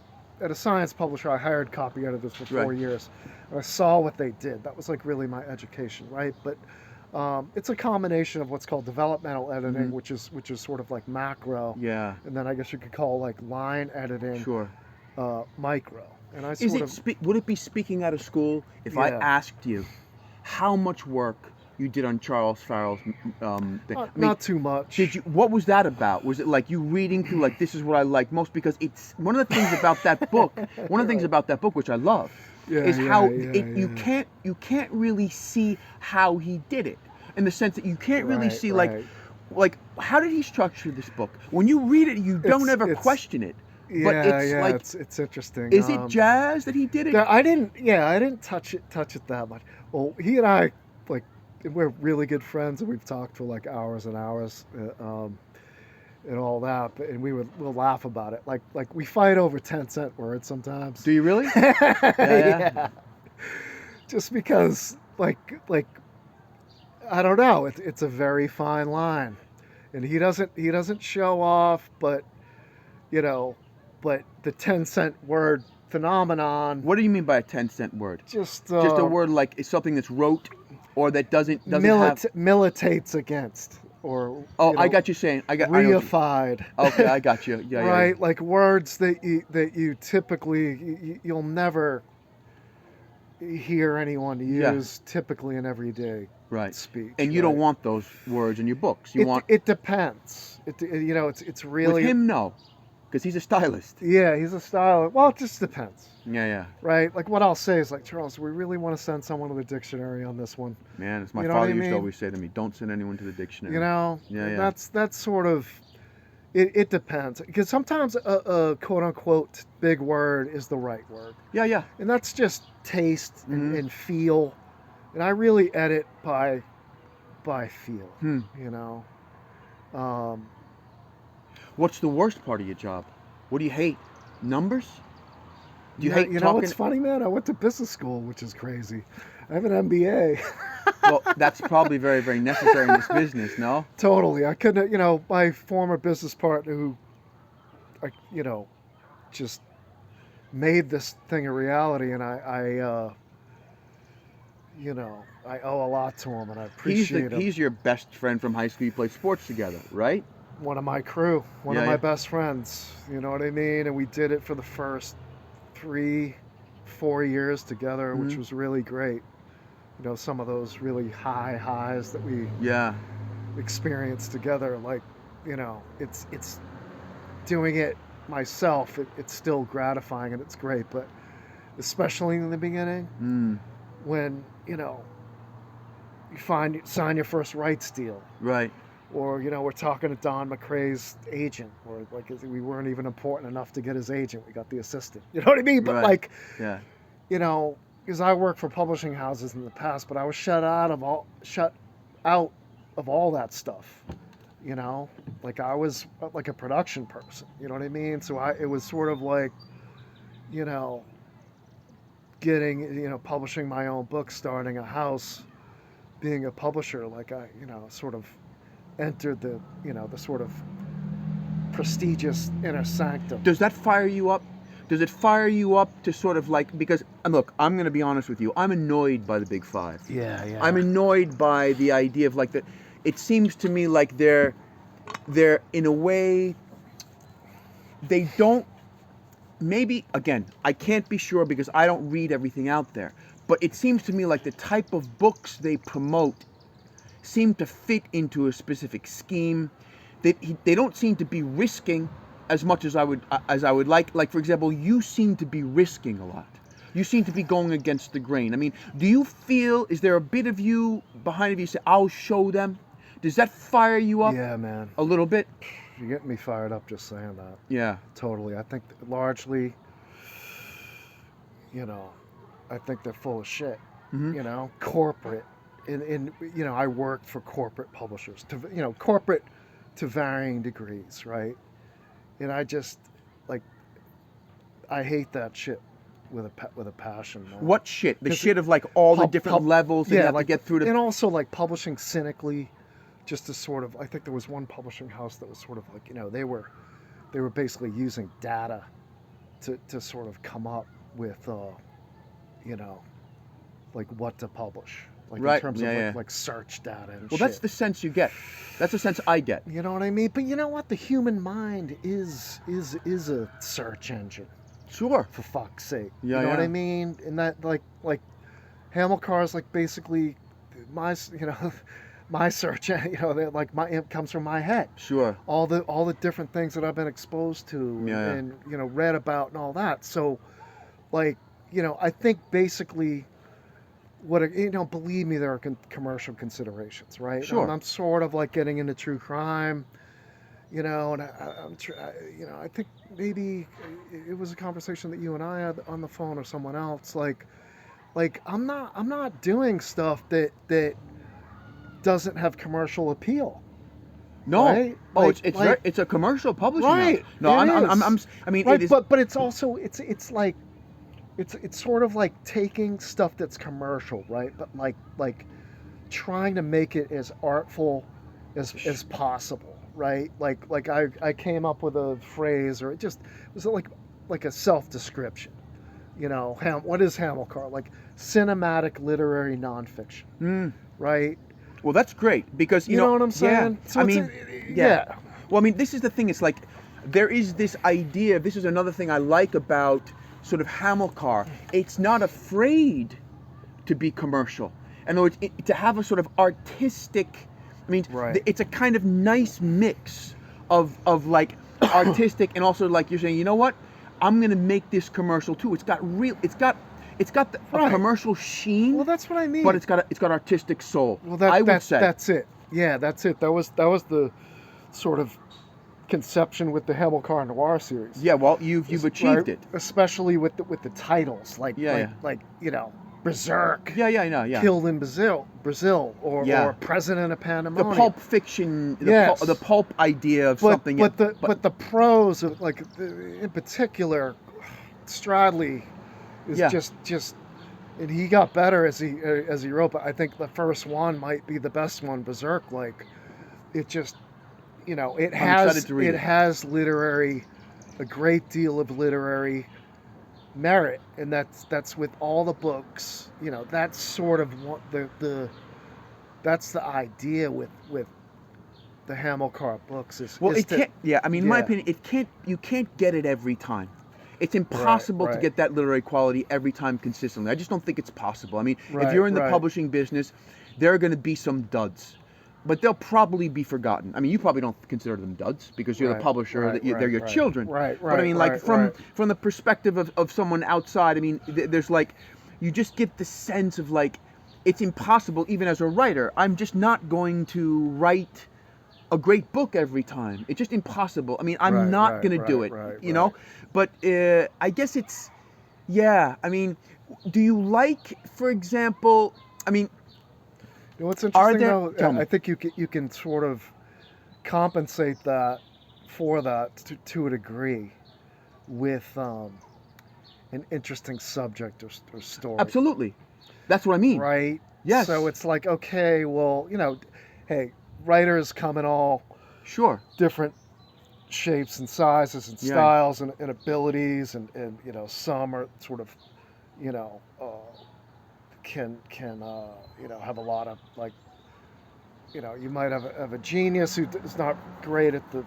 at a science publisher. I hired copy editors for 4 years. And I saw what they did. That was like really my education, right? But it's a combination of what's called developmental editing, which is sort of like macro. Yeah. And then I guess you could call like line editing. Sure. Micro. And I would it be speaking out of school if I asked you how much work you did on Charles Farrell's thing? Not too much. What was that about? Was it like you reading through like this is what I like most? Because it's one of the things about that book. One of the things about that book which I love is how you can't really see how he did it, in the sense that you can't really see like how did he structure this book? When you read it, you don't ever question it. But it's interesting. Is it jazz that he did it? I didn't touch it that much. Well, he and I, like, we're really good friends, and we've talked for like hours and hours, and all that. And we'll laugh about it. Like we fight over 10-cent words sometimes. Do you really? Yeah. Just because, like I don't know. It's a very fine line, and he doesn't show off, but the 10-cent word phenomenon. What do you mean by a 10-cent word? Just a word like it's something that's rote or that doesn't militates against, or I got you saying. reified. Okay, I got you. Yeah, right, yeah. like words that you typically you'll never hear anyone use typically in everyday speech. And you don't want those words in your books. It depends. It's really with him, no. Because he's a stylist. Yeah, he's a stylist. Well, it just depends. Yeah. Right? Like what I'll say is like, Charles, we really want to send someone to the dictionary on this one. Man, it's my father used to always say to me, don't send anyone to the dictionary. Yeah. That's sort of, it depends. Because sometimes a quote unquote big word is the right word. Yeah. And that's just taste and feel. And I really edit by feel, What's the worst part of your job? What do you hate? Numbers? Do you hate talking? You know what's funny, man? I went to business school, which is crazy. I have an MBA. Well, that's probably very, very necessary in this business, no? Totally. I couldn't, my former business partner who, just made this thing a reality, and I owe a lot to him, and I appreciate him. He's your best friend from high school. You played sports together, right? One of my crew, one of my best friends, you know what I mean? And we did it for the first 3-4 years together, which was really great. Some of those really high highs that we experienced together, like, it's doing it myself, it's still gratifying and it's great, but especially in the beginning, when, you sign your first rights deal. Right. Or, we're talking to Don McRae's agent, or like we weren't even important enough to get his agent. We got the assistant. You know what I mean? But because I worked for publishing houses in the past, but I was shut out of all that stuff. Like I was like a production person. You know what I mean? So it was sort of like, getting, publishing my own book, starting a house, being a publisher. Like I, sort of entered the sort of prestigious inner sanctum. Does that fire you up? Does it fire you up to sort of like, because look, I'm going to be honest with you, I'm annoyed by the big five. Yeah. I'm annoyed by the idea of like that. it seems to me like they're in a way, they don't, maybe, again, I can't be sure because I don't read everything out there, but it seems to me like the type of books they promote seem to fit into a specific scheme. They don't seem to be risking as much as I would like. Like, for example, you seem to be risking a lot. You seem to be going against the grain. I mean, do you feel, is there a bit of you behind of you say, I'll show them? Does that fire you up? Yeah, man. A little bit? You're getting me fired up just saying that. Yeah. Totally. I think largely, I think they're full of shit. Mm-hmm. Corporate. I worked for corporate publishers, corporate to varying degrees, right? And I just, I hate that shit with a passion, man. What shit? The shit of all the different levels that you have to get through and also publishing cynically, just to sort of, I think there was one publishing house that was sort of they were basically using data to sort of come up with, what to publish. Right. In terms of search data and shit. That's the sense you get. That's the sense I get. You know what I mean? But you know what? The human mind is a search engine. Sure. For fuck's sake. Yeah, you know what I mean? And that Hamilcar is basically my my search, it comes from my head. Sure. All the different things that I've been exposed to and read about and all that. So I think basically believe me, there are commercial considerations, right? Sure. And I'm sort of getting into true crime, and I think maybe it was a conversation that you and I had on the phone or someone else. I'm not doing stuff that doesn't have commercial appeal. No. Right? Oh, it's a commercial publishing right. house. No, I mean, right, it is. But it's also it's sort of taking stuff that's commercial, right? But trying to make it as artful as possible, right? I came up with a phrase, or it was like a self-description. What is Hamilcar? Cinematic literary nonfiction, right? Well, that's great because you know what I'm saying. Yeah. So yeah. Well, I mean, this is the thing. It's there is this idea. This is another thing I like about sort of Hamilcar. It's not afraid to be commercial. In other words, to have a sort of artistic. I mean, right. It's a kind of nice mix of artistic and also you're saying, you know what? I'm gonna make this commercial too. It's got a commercial sheen. Well, that's what I mean. But it's got artistic soul. Well, I would say that's it. Yeah, that's it. That was the sort of conception with the Hamilcar Noir series. Yeah, well, you've achieved it, especially with the titles Berserk. Yeah, I know. Yeah. Killed in Brazil, or President of Pandemonium. The pulp fiction, the pulp idea of something. But the prose of in particular, Stradley is just, and he got better as he wrote. But I think the first one might be the best one. Berserk, it just, it has a great deal of literary merit, and that's with all the books. That's sort of what that's the idea with the Hamilcar books is. Well, in my opinion, you can't get it every time. It's impossible to get that literary quality every time consistently. I just don't think it's possible. I mean, if you're in the publishing business, there are going to be some duds, but they'll probably be forgotten. I mean, you probably don't consider them duds because you're the publisher. They're your children. But I mean, from the perspective of someone outside, I mean, there's you just get the sense of it's impossible, even as a writer. I'm just not going to write a great book every time. It's just impossible. I mean, I'm not going to do it, you know? But I guess it's, I mean, do you for example, I mean, what's interesting though, I think you can sort of compensate that for that to a degree with an interesting subject or story. Absolutely. That's what I mean. Right? Yes. So it's okay, well, hey, writers come in all different shapes and sizes and styles and abilities and some are sort of can have a lot of you might have a genius who is not great at the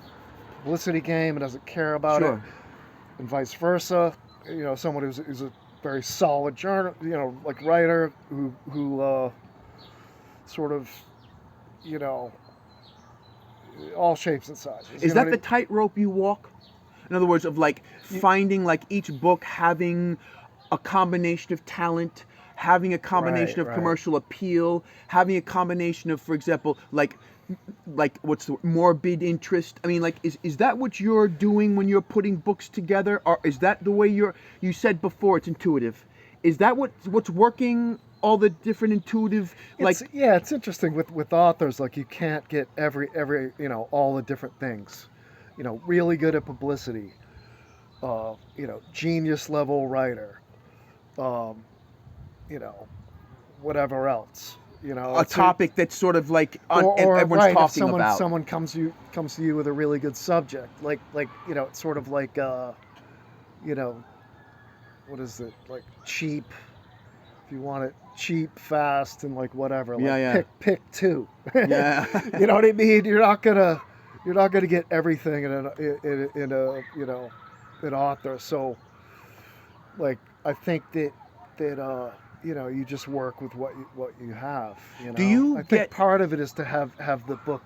publicity game and doesn't care about it, and vice versa. Someone who's a very solid like writer who sort of, all shapes and sizes. Is that the tightrope you walk? In other words, of like finding like each book having a combination of talent, having a combination of commercial appeal, having a combination of, for example, like what's the morbid interest? I mean, like, is that what you're doing when you're putting books together, or is that the way you said before it's intuitive? Is that what's working? All the different intuitive, like, it's interesting with authors. Like, you can't get every all the different things. Really good at publicity. Genius level writer. Whatever else. A topic that's sort of like everyone's talking about. Someone comes to you with a really good subject, like it's sort of like what is it, like cheap? If you want it cheap, fast, and like whatever, like pick two. Yeah. You know what I mean? You're not gonna get everything in an author. So, like, I think that you just work with what you have. I think part of it is to have the book,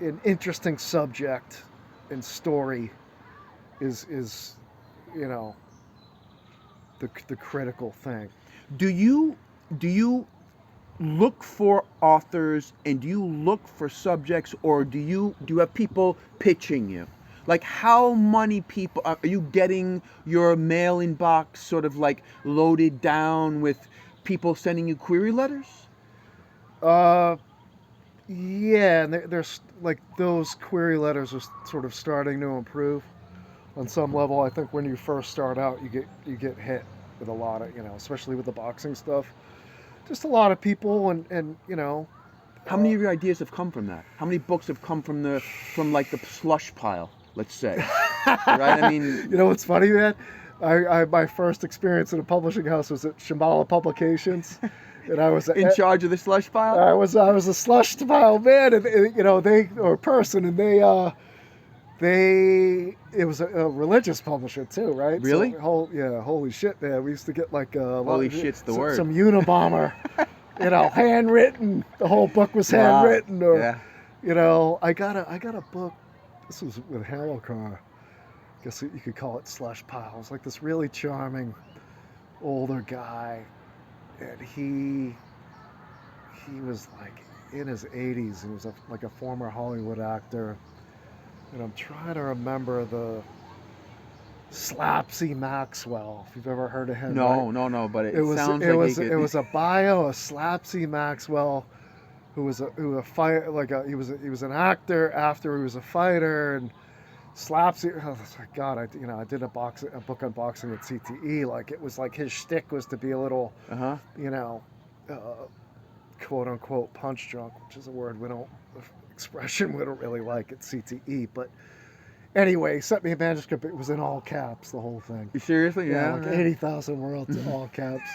an interesting subject and story is the critical thing. Do you look for authors, and do you look for subjects, or do you have people pitching you? Like, how many people are you getting your mail inbox sort of like loaded down with people sending you query letters? Yeah, and there's like those query letters are sort of starting to improve on some level. I think when you first start out, you get hit with a lot of, especially with the boxing stuff, just a lot of people, and How many of your ideas have come from that? How many books have come from like the slush pile, let's say? Right? I mean, what's funny, man? I my first experience in a publishing house was at Shambhala Publications, and I was in charge of the slush pile. I was a slush pile man, and they or person, and it was a religious publisher too, right? Really? So, holy shit, man. We used to get like holy shit's the word. Some Unabomber, handwritten. The whole book was handwritten. Or I got a book. This was with Hamilcar. I guess you could call it slush pile. It was like this really charming older guy, and he was like in his 80s. He was like a former Hollywood actor. And I'm trying to remember the Slapsy Maxwell, if you've ever heard of him. No, but it sounds like it was a bio of Slapsy Maxwell, who was an actor after he was a fighter, and Slapsy. Oh my God, I did a book on boxing at CTE. Like, it was like his shtick was to be a little, quote unquote punch drunk, which is a word expression we don't really like at CTE, but anyway, he sent me a manuscript. It was in all caps, the whole thing. You seriously? Yeah, like 80,000 words in all caps.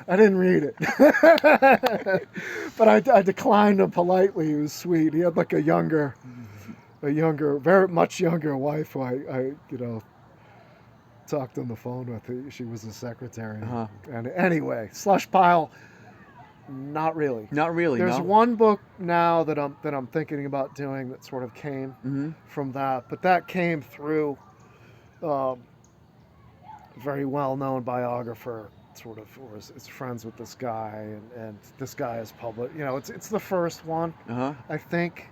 I didn't read it, but I declined him politely. He was sweet. He had like a younger, very much younger wife who I talked on the phone with. She was a secretary. And anyway, slush pile. Not really. There's one book now that I'm thinking about doing that sort of came from that, but that came through a very well-known biographer, sort of, or is friends with this guy, and this guy is public. It's the first one, I think.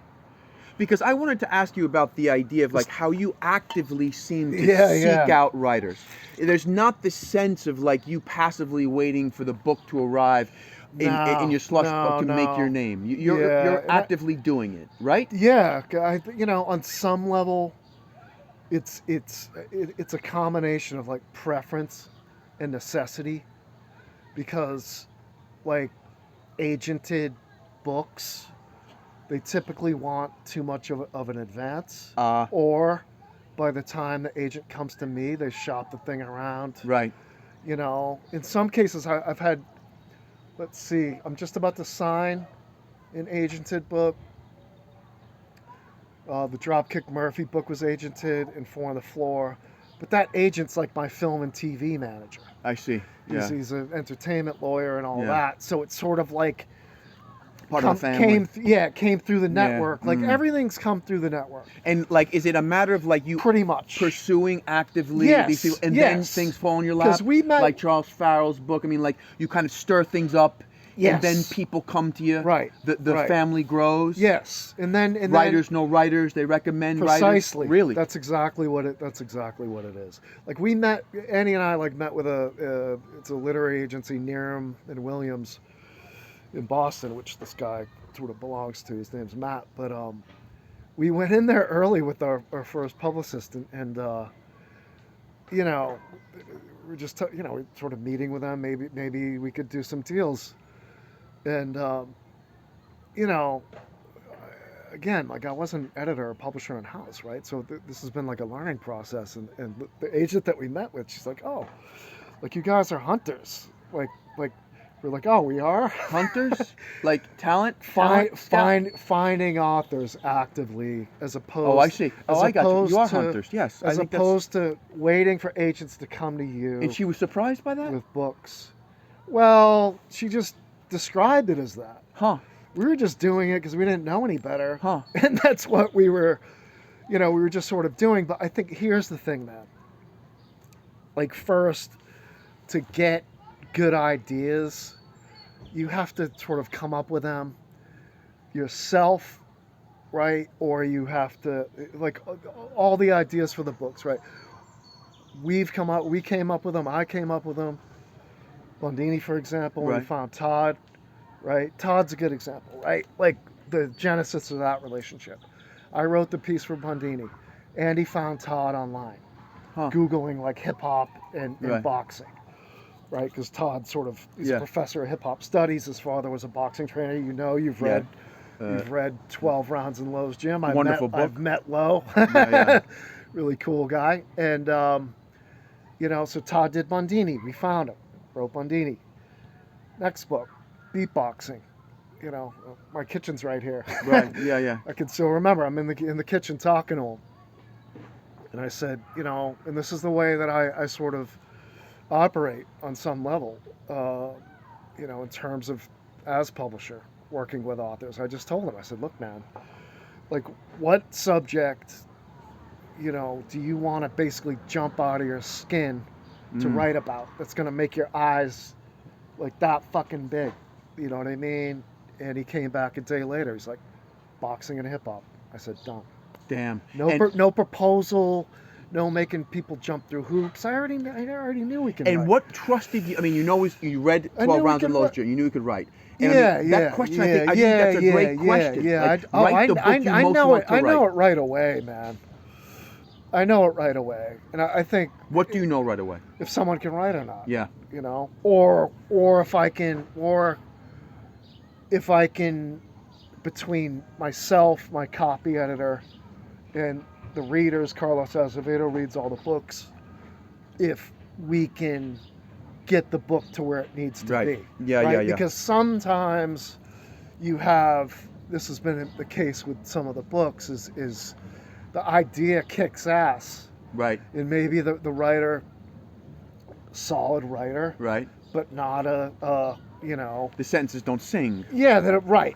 Because I wanted to ask you about the idea of like how you actively seem to seek out writers. There's not the sense of like you passively waiting for the book to arrive in your slush book to make your name. You're actively doing it, right? Yeah, on some level, it's a combination of like preference and necessity, because like agented books, they typically want too much of an advance, or by the time the agent comes to me, they shop the thing around. Right. In some cases, I've had. Let's see. I'm just about to sign an agented book. The Dropkick Murphy book was agented in Four on the Floor. But that agent's like my film and TV manager. I see. Yeah. He's an entertainment lawyer and all Yeah. that. So it's sort of like Part of the family. Came through the network. Like everything's come through the network. And like, is it a matter of like you pretty much pursuing actively these people, and then things fall in your lap? Because we met, like Charles Farrell's book. I mean, like you kind of stir things up, and then people come to you. Right. The family grows. Yes, and then writers know writers. They recommend precisely. writers. Really. That's exactly what it is. Like we met, Annie and I met with it's a literary agency, Needham and Williams, in Boston, which this guy sort of belongs to. His name's Matt. But we went in there early with our first publicist, and we're just we're sort of meeting with them. Maybe we could do some deals. And again, like I wasn't editor or publisher in house, right? So this has been like a learning process. And the agent that we met with, she's like, "Oh, like you guys are hunters, like." We're like, oh, we are hunters, like talent, finding authors actively, as opposed. Oh, I see. Oh, I got you. You are hunters, yes. As opposed to waiting for agents to come to you. And she was surprised by that? With books. Well, she just described it as that. Huh. We were just doing it because we didn't know any better. Huh. And that's what we were just sort of doing. But I think here's the thing, man. Like, first, to get good ideas, you have to sort of come up with them yourself, right? Or you have to, like, all the ideas for the books, right? We came up with them. I came up with them. Bundini, for example, we found Todd, right? Todd's a good example, right? Like the genesis of that relationship. I wrote the piece for Bundini. Andy found Todd online, Googling like hip hop and boxing. Right, because Todd he's a professor of hip hop studies. His father was a boxing trainer. You've read 12 Rounds in Lowe's Gym. Wonderful book. I've met Lowe. Really cool guy. And so Todd did Bundini. We found him, wrote Bundini. Next book, beatboxing. My kitchen's right here. Right. Yeah. I can still remember. I'm in the kitchen talking to him, and I said, and this is the way that I sort of operate on some level, in terms of as publisher working with authors. I just told him, I said, look, man, like what subject, do you want to basically jump out of your skin to write about that's going to make your eyes like that fucking big? You know what I mean? And he came back a day later. He's like, boxing and hip hop. I said, done. Damn. No proposal. No making people jump through hoops. I already knew we could write. And what trusted you? I mean, you read 12 Rounds in Lowe's Gym. You knew you could write. And that question, I think that's a great question. Yeah. I know it right away, man. I know it right away. And I think... What do you know right away? If someone can write or not. Yeah. Or if I can, between myself, my copy editor, and the readers, Carlos Azevedo reads all the books, if we can get the book to where it needs to be. Yeah. Because sometimes you have, this has been the case with some of the books, is the idea kicks ass. Right. And maybe the writer, solid writer. Right. But not the sentences don't sing. Yeah,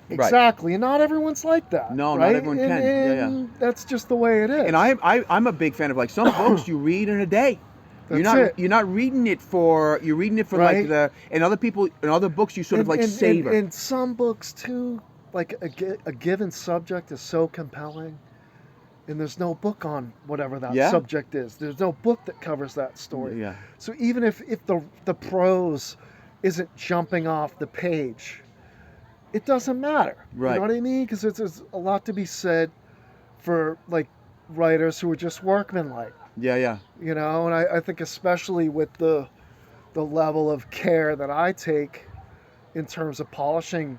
exactly. And not everyone's like that. No, right? not everyone can. And that's just the way it is. And I'm a big fan of like some books you read in a day. You're not reading it for like and other people in other books you sort of like savor. And some books too, like a given subject is so compelling, and there's no book on whatever that subject is. There's no book that covers that story. Yeah. So even if the prose isn't jumping off the page, it doesn't matter. Right. You know what I mean? Because there's a lot to be said for like writers who are just workmanlike. Yeah. And I think especially with the level of care that I take in terms of polishing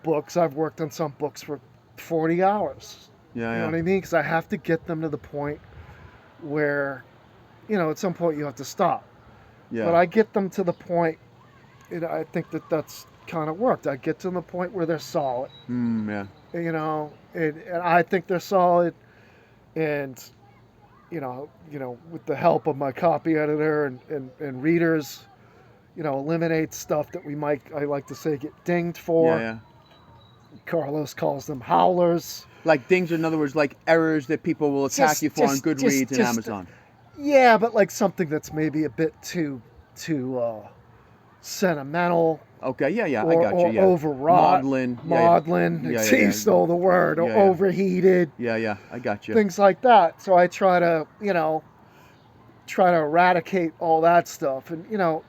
books, I've worked on some books for 40 hours. Yeah. You know what I mean? Because I have to get them to the point where, at some point you have to stop. Yeah. But I get them to the point. I think that's kind of worked. I get to the point where they're solid. Yeah. You know, and I think they're solid, and with the help of my copy editor and readers, eliminate stuff that I like to say, get dinged for. Yeah. Carlos calls them howlers. Like dings, in other words, like errors that people will attack you for on Goodreads and Amazon. Yeah, but like something that's maybe a bit too sentimental. Okay, yeah, or, I got you. Yeah. Overwrought. Maudlin. Yeah. You stole the word. Or overheated. Yeah, I got you. Things like that. So I try to, eradicate all that stuff. And,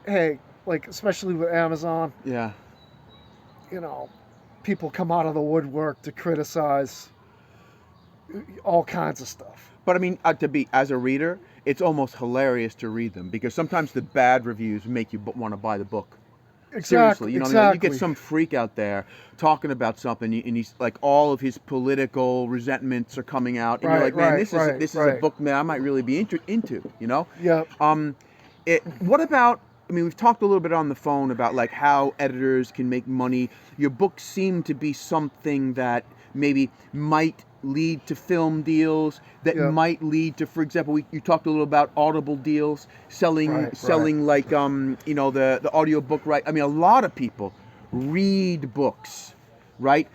hey, like, especially with Amazon. Yeah. People come out of the woodwork to criticize all kinds of stuff. But I mean, as a reader, it's almost hilarious to read them, because sometimes the bad reviews make you want to buy the book. Exactly. Seriously, you know, exactly. You get some freak out there talking about something, and he's like, all of his political resentments are coming out, and you're like, man, this is a book, man, I might really be into, you know? Yeah. What about? I mean, we've talked a little bit on the phone about like how editors can make money. Your books seem to be something that maybe might lead to film deals, that might lead to, for example, you talked a little about Audible deals, selling like the audio book, right? I mean, a lot of people read books, right?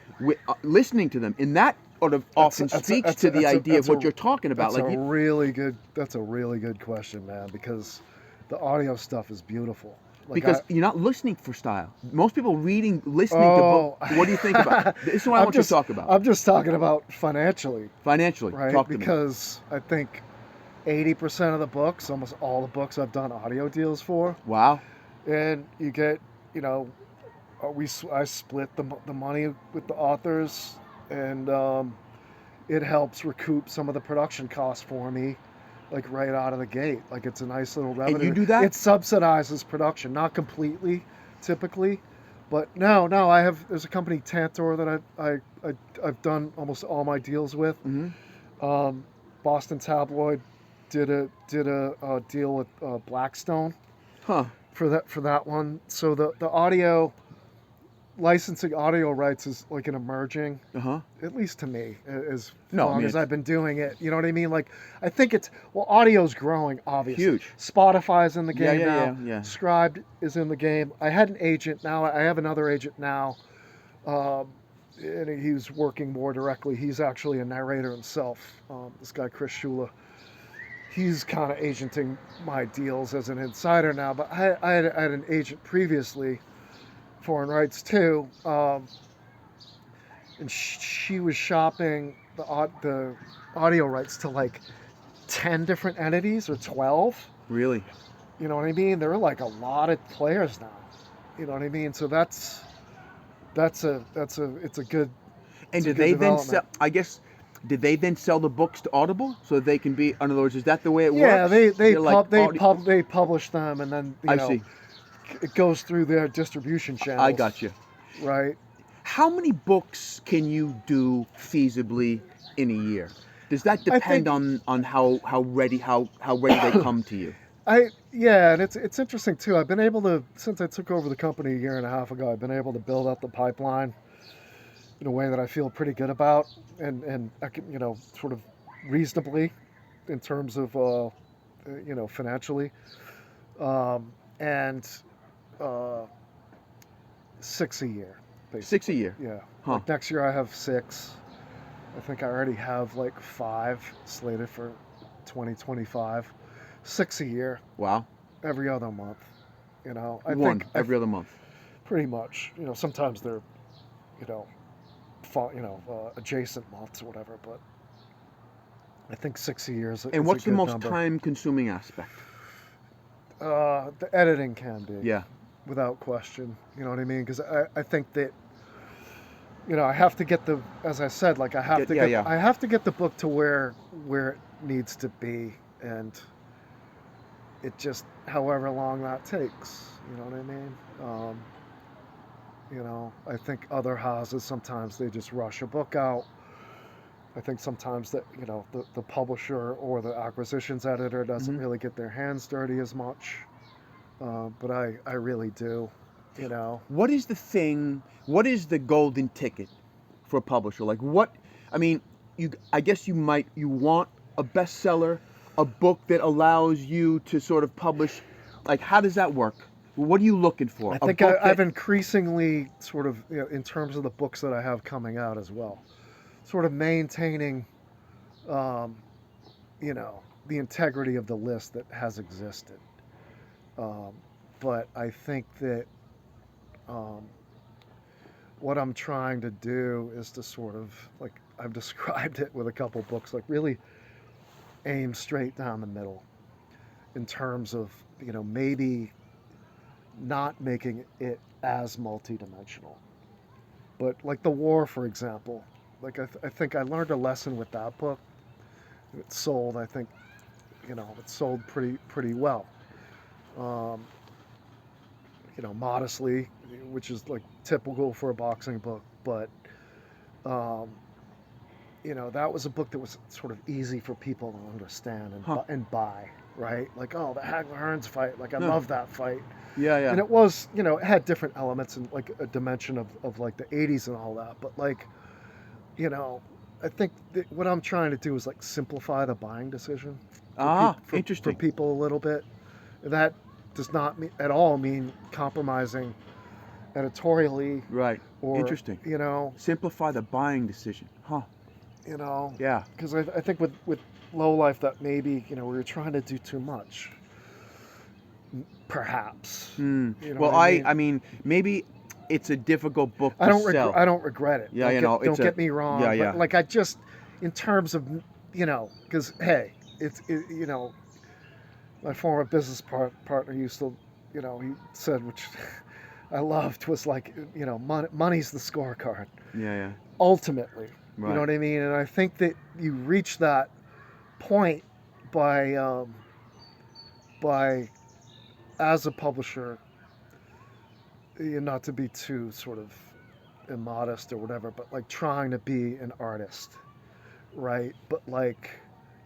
Listening to them, and that sort of often speaks to the idea of what you're talking about. That's a really good question, man, because the audio stuff is beautiful. Because you're not listening for style. Most people listening to books. What do you think about? This is what I want you to talk about. I'm just talking about financially. Financially, right? Talk to because me. I think 80% of the books, almost all the books I've done audio deals for. Wow. And you get, I split the money with the authors, and it helps recoup some of the production costs for me. Like right out of the gate, like it's a nice little revenue. And you do that? It subsidizes production, not completely, typically, but no. There's a company, Tantor, that I've done almost all my deals with. Mm-hmm. Boston Tabloid did a deal with Blackstone. Huh. For that one. So the audio licensing audio rights is like an emerging, at least to me, as long as I've been doing it. You know what I mean? Like, I think audio's growing, obviously. Huge. Spotify's in the game now. Yeah. Scribed is in the game. I had an agent. Now I have another agent now, and he's working more directly. He's actually a narrator himself. This guy, Chris Shula. He's kind of agenting my deals as an insider now, but I had an agent previously, foreign rights too, and she was shopping the audio rights to like 10 different entities or 12. Really? You know what I mean? There are like a lot of players now. You know what I mean? So it's a good. And did they then sell? I guess. Did they then sell the books to Audible so they can be? In other words, is that the way it works? Yeah, they publish them, and then I see. It goes through their distribution channels. I got you. Right. How many books can you do feasibly in a year? Does that depend on how ready they come to you? And it's interesting too. I've been able to, since I took over the company a year and a half ago, I've been able to build up the pipeline in a way that I feel pretty good about, and I can, sort of reasonably in terms of financially, and 6 a year. Basically. 6 a year? Yeah. Huh. Like next year I have 6. I think I already have like 5 slated for 2025. 6 a year. Wow. Every other month. Every other month. Pretty much. Sometimes they're, adjacent months or whatever, but I think 6 a year is And what's the most number. time-consuming aspect? The editing can be. Yeah. Without question. You know what I mean? Because I think that, I have to get as I said, like I have to get the book to where it needs to be, and it just, however long that takes, you know what I mean? I think other houses, sometimes they just rush a book out. I think sometimes that, the publisher or the acquisitions editor doesn't really get their hands dirty as much. But I really do. You know, what is the thing? What is the golden ticket for a publisher? Like what? I mean, I guess you want a bestseller, a book that allows you to sort of publish. Like, how does that work? What are you looking for? I think I've increasingly sort of, you know, in terms of the books that I have coming out as well, sort of maintaining, you know, the integrity of the list that has existed. But I think that what I'm trying to do is to sort of, like I've described it with a couple books, like really aim straight down the middle in terms of, you know, maybe not making it as multidimensional. But like The War, for example, like I think I learned a lesson with that book. It sold, I think, you know, it sold pretty well. You know, modestly, which is like typical for a boxing book, but you know, that was a book that was sort of easy for people to understand and buy, right? Like, oh, the Hagler Hearns fight, like I love that fight. Yeah. And it was, you know, it had different elements and like a dimension of like the 80s and all that, but like, you know, I think that what I'm trying to do is like simplify the buying decision. Interesting. For people a little bit. That does not at all mean compromising editorially. Right. Or, interesting. You know, simplify the buying decision. You know. Yeah. Because I think with Low Life that maybe, you know, we were trying to do too much. Perhaps. You know well, I mean, maybe it's a difficult book to sell. I don't regret it. Yeah, you know, don't get me wrong. Yeah. But like I just, in terms of, you know, because hey, you know, my former business partner used to, you know, he said, which I loved, was like, you know, money's the scorecard. Yeah. Ultimately, right. You know what I mean? And I think that you reach that point by as a publisher, not to be too sort of immodest or whatever, but like trying to be an artist, right? But like,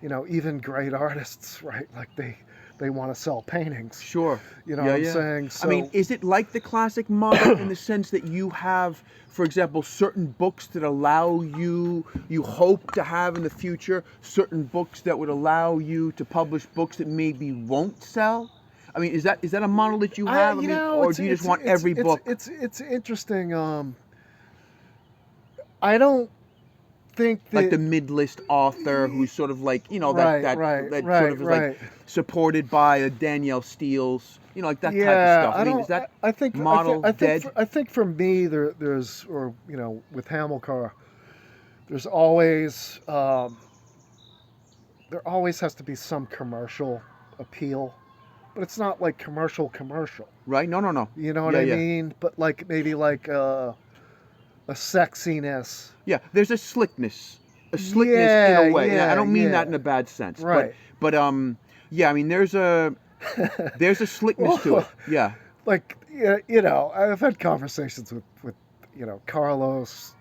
you know, even great artists, right? Like they want to sell paintings. Sure. You know what I'm saying? So, I mean, is it like the classic model in the sense that you have, for example, certain books that allow you hope to have in the future, certain books that would allow you to publish books that maybe won't sell? I mean, is that a model that you have? Or do you just want every book? It's interesting. I don't think that, like the mid-list author who's sort of like, you know, that sort of is like supported by a Danielle Steele's, you know, like that type of stuff. I mean, is that model dead? I think for me there's, or you know, with Hamilcar, there's always there always has to be some commercial appeal. But it's not like commercial. Right? No. You know what I mean? But like maybe like a sexiness. Yeah, there's a slickness in a way. Yeah, I don't mean that in a bad sense. Right. But yeah, I mean there's a slickness to it. Yeah. Like, you know, I've had conversations with you know, Carlos,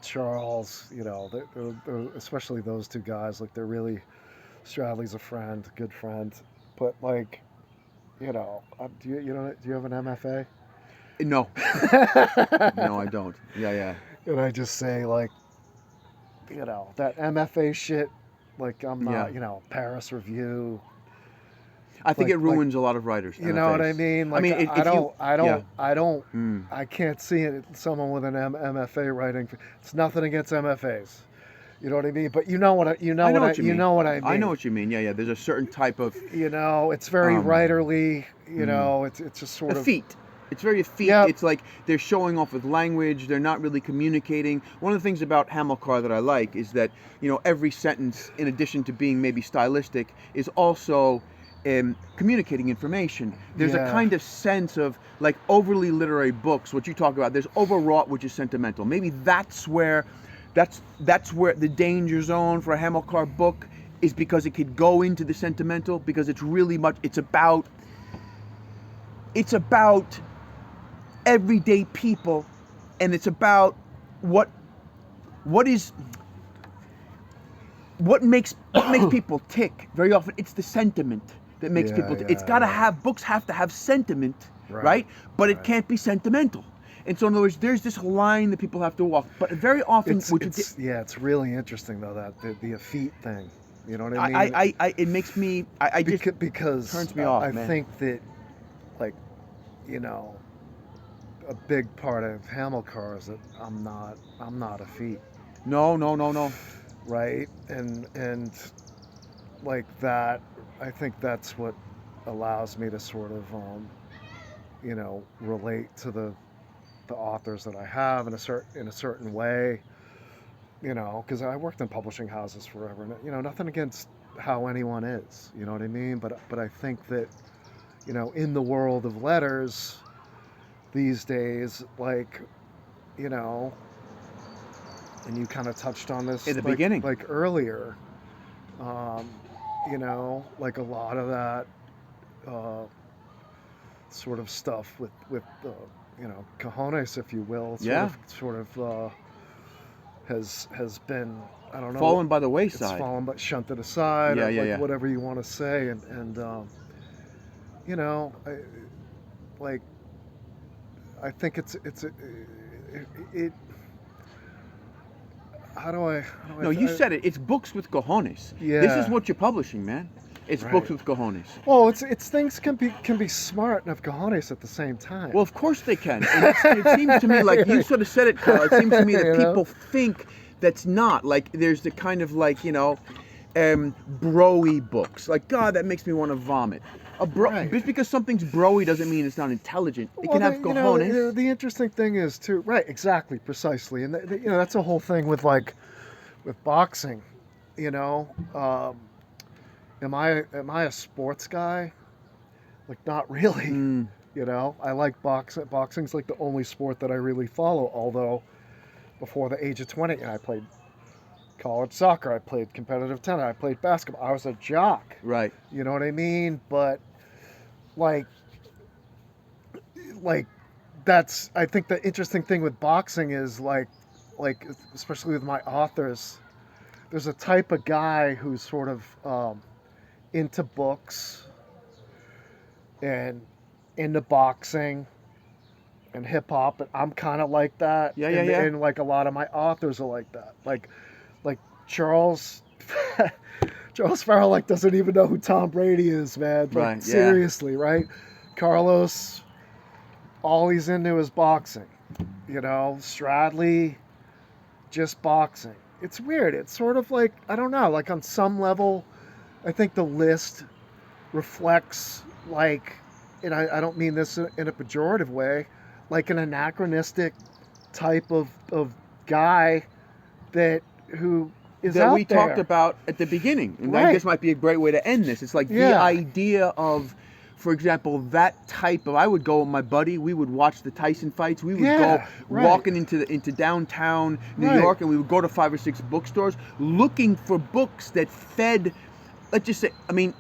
Charles, you know, they're, especially those two guys, like they're really, Stradley's a friend, good friend. But like, you know, do you have an MFA? No. No, I don't. Yeah. And I just say, like, you know, that MFA shit, like I'm not, you know, Paris Review. I think it ruins a lot a lot of writers. You know what I mean? Like, I don't. I can't see it. Someone with an MFA writing. It's nothing against MFAs. You know what I mean? But you know what I mean. I know what you mean. Yeah. There's a certain type of. You know, it's very writerly. You know, it's just sort of effete. It's very effete. Yep. It's like they're showing off with language. They're not really communicating. One of the things about Hamilcar that I like is that, you know, every sentence, in addition to being maybe stylistic, is also communicating information. There's a kind of sense of, like, overly literary books, what you talk about. There's overwrought, which is sentimental. Maybe that's where the danger zone for a Hamilcar book is, because it could go into the sentimental, because it's really much. It's about everyday people, and it's about what makes people tick. Very often it's the sentiment that makes people tick. It's got to have, books have to have sentiment right? But it can't be sentimental. And so in other words, there's this line that people have to walk. But very often, it's really interesting though, that the effete thing. You know what I mean? It makes me, because turns me off, I man. think that, like, you know, a big part of Hamilcar is that I'm not effete. No. Right? And like that, I think that's what allows me to sort of, you know, relate to the authors that I have in a certain way, you know, because I worked in publishing houses forever, and, you know, nothing against how anyone is, you know what I mean, but I think that, you know, in the world of letters these days, like, you know, and you kind of touched on this in the beginning, like earlier, you know, like a lot of that sort of stuff with you know, cojones, if you will, sort of has been, I don't know, fallen by the wayside. It's fallen, but shunted aside. Whatever you want to say, and you know, I think it's how do I? No, you said it. It's books with cojones. Yeah. This is what you're publishing, man. It's books with cojones. Well, it's things can be smart and have cojones at the same time. Well, of course they can. And it seems to me like you sort of said it, Kyle. It seems to me that people think that's not. Like there's the kind of like, you know, bro-y books. Like, God, that makes me want to vomit. Just because something's bro-y doesn't mean it's not intelligent. It can have cojones. You know, the interesting thing is too, right? Exactly, precisely, and you know, that's a whole thing with boxing. You know, am I a sports guy? Like, not really. You know, I like boxing. Boxing's like the only sport that I really follow. Although, before the age of 20, I played college soccer, I played competitive tennis, I played basketball. I was a jock. Right. You know what I mean? But like that's, I think the interesting thing with boxing is like especially with my authors, there's a type of guy who's sort of into books and into boxing and hip hop, and I'm kind of like that. And like a lot of my authors are like that. Like Charles Farrell like doesn't even know who Tom Brady is, man. Like, right. Seriously, right? Carlos, all he's into is boxing. You know, Stradley, just boxing. It's weird. It's sort of like, I don't know, like on some level, I think the list reflects like, and I don't mean this in a pejorative way, like an anachronistic type of guy who is that out we there. Talked about at the beginning. And right. This might be a great way to end this. It's like the idea of, for example, that type of, I would go with my buddy, we would watch the Tyson fights, we would go walking into downtown New York, and we would go to 5 or 6 bookstores looking for books that fed, let's just say, I mean,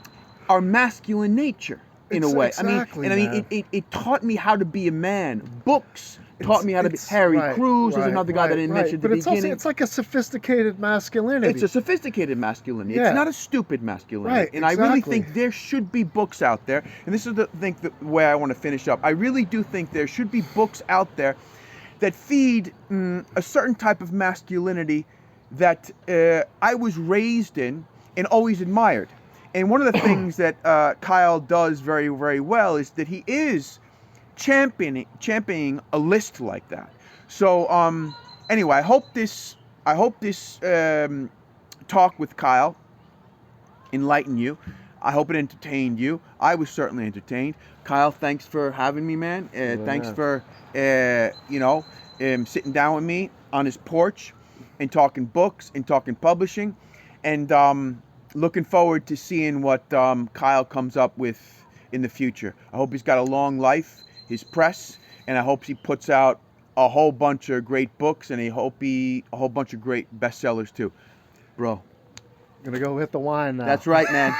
our masculine nature in a way. Exactly, I mean, it taught me how to be a man. Books taught me how to be. Harry Crews is another guy that I didn't mention at the beginning. But it's like a sophisticated masculinity. It's a sophisticated masculinity. Yeah. It's not a stupid masculinity. Right, and I really think there should be books out there. And this is the way I want to finish up. I really do think there should be books out there that feed a certain type of masculinity that I was raised in and always admired. And one of the things that Kyle does very, very well is that he is championing a list like that. So anyway, I hope this talk with Kyle enlightened you. I hope it entertained you. I was certainly entertained. Kyle, thanks for having me, man. Thanks for sitting down with me on his porch and talking books and talking publishing, and looking forward to seeing what Kyle comes up with in the future. I hope he's got a long life, his press, and I hope he puts out a whole bunch of great books, and a whole bunch of great bestsellers too. Bro. I'm gonna go hit the wine now. That's right, man.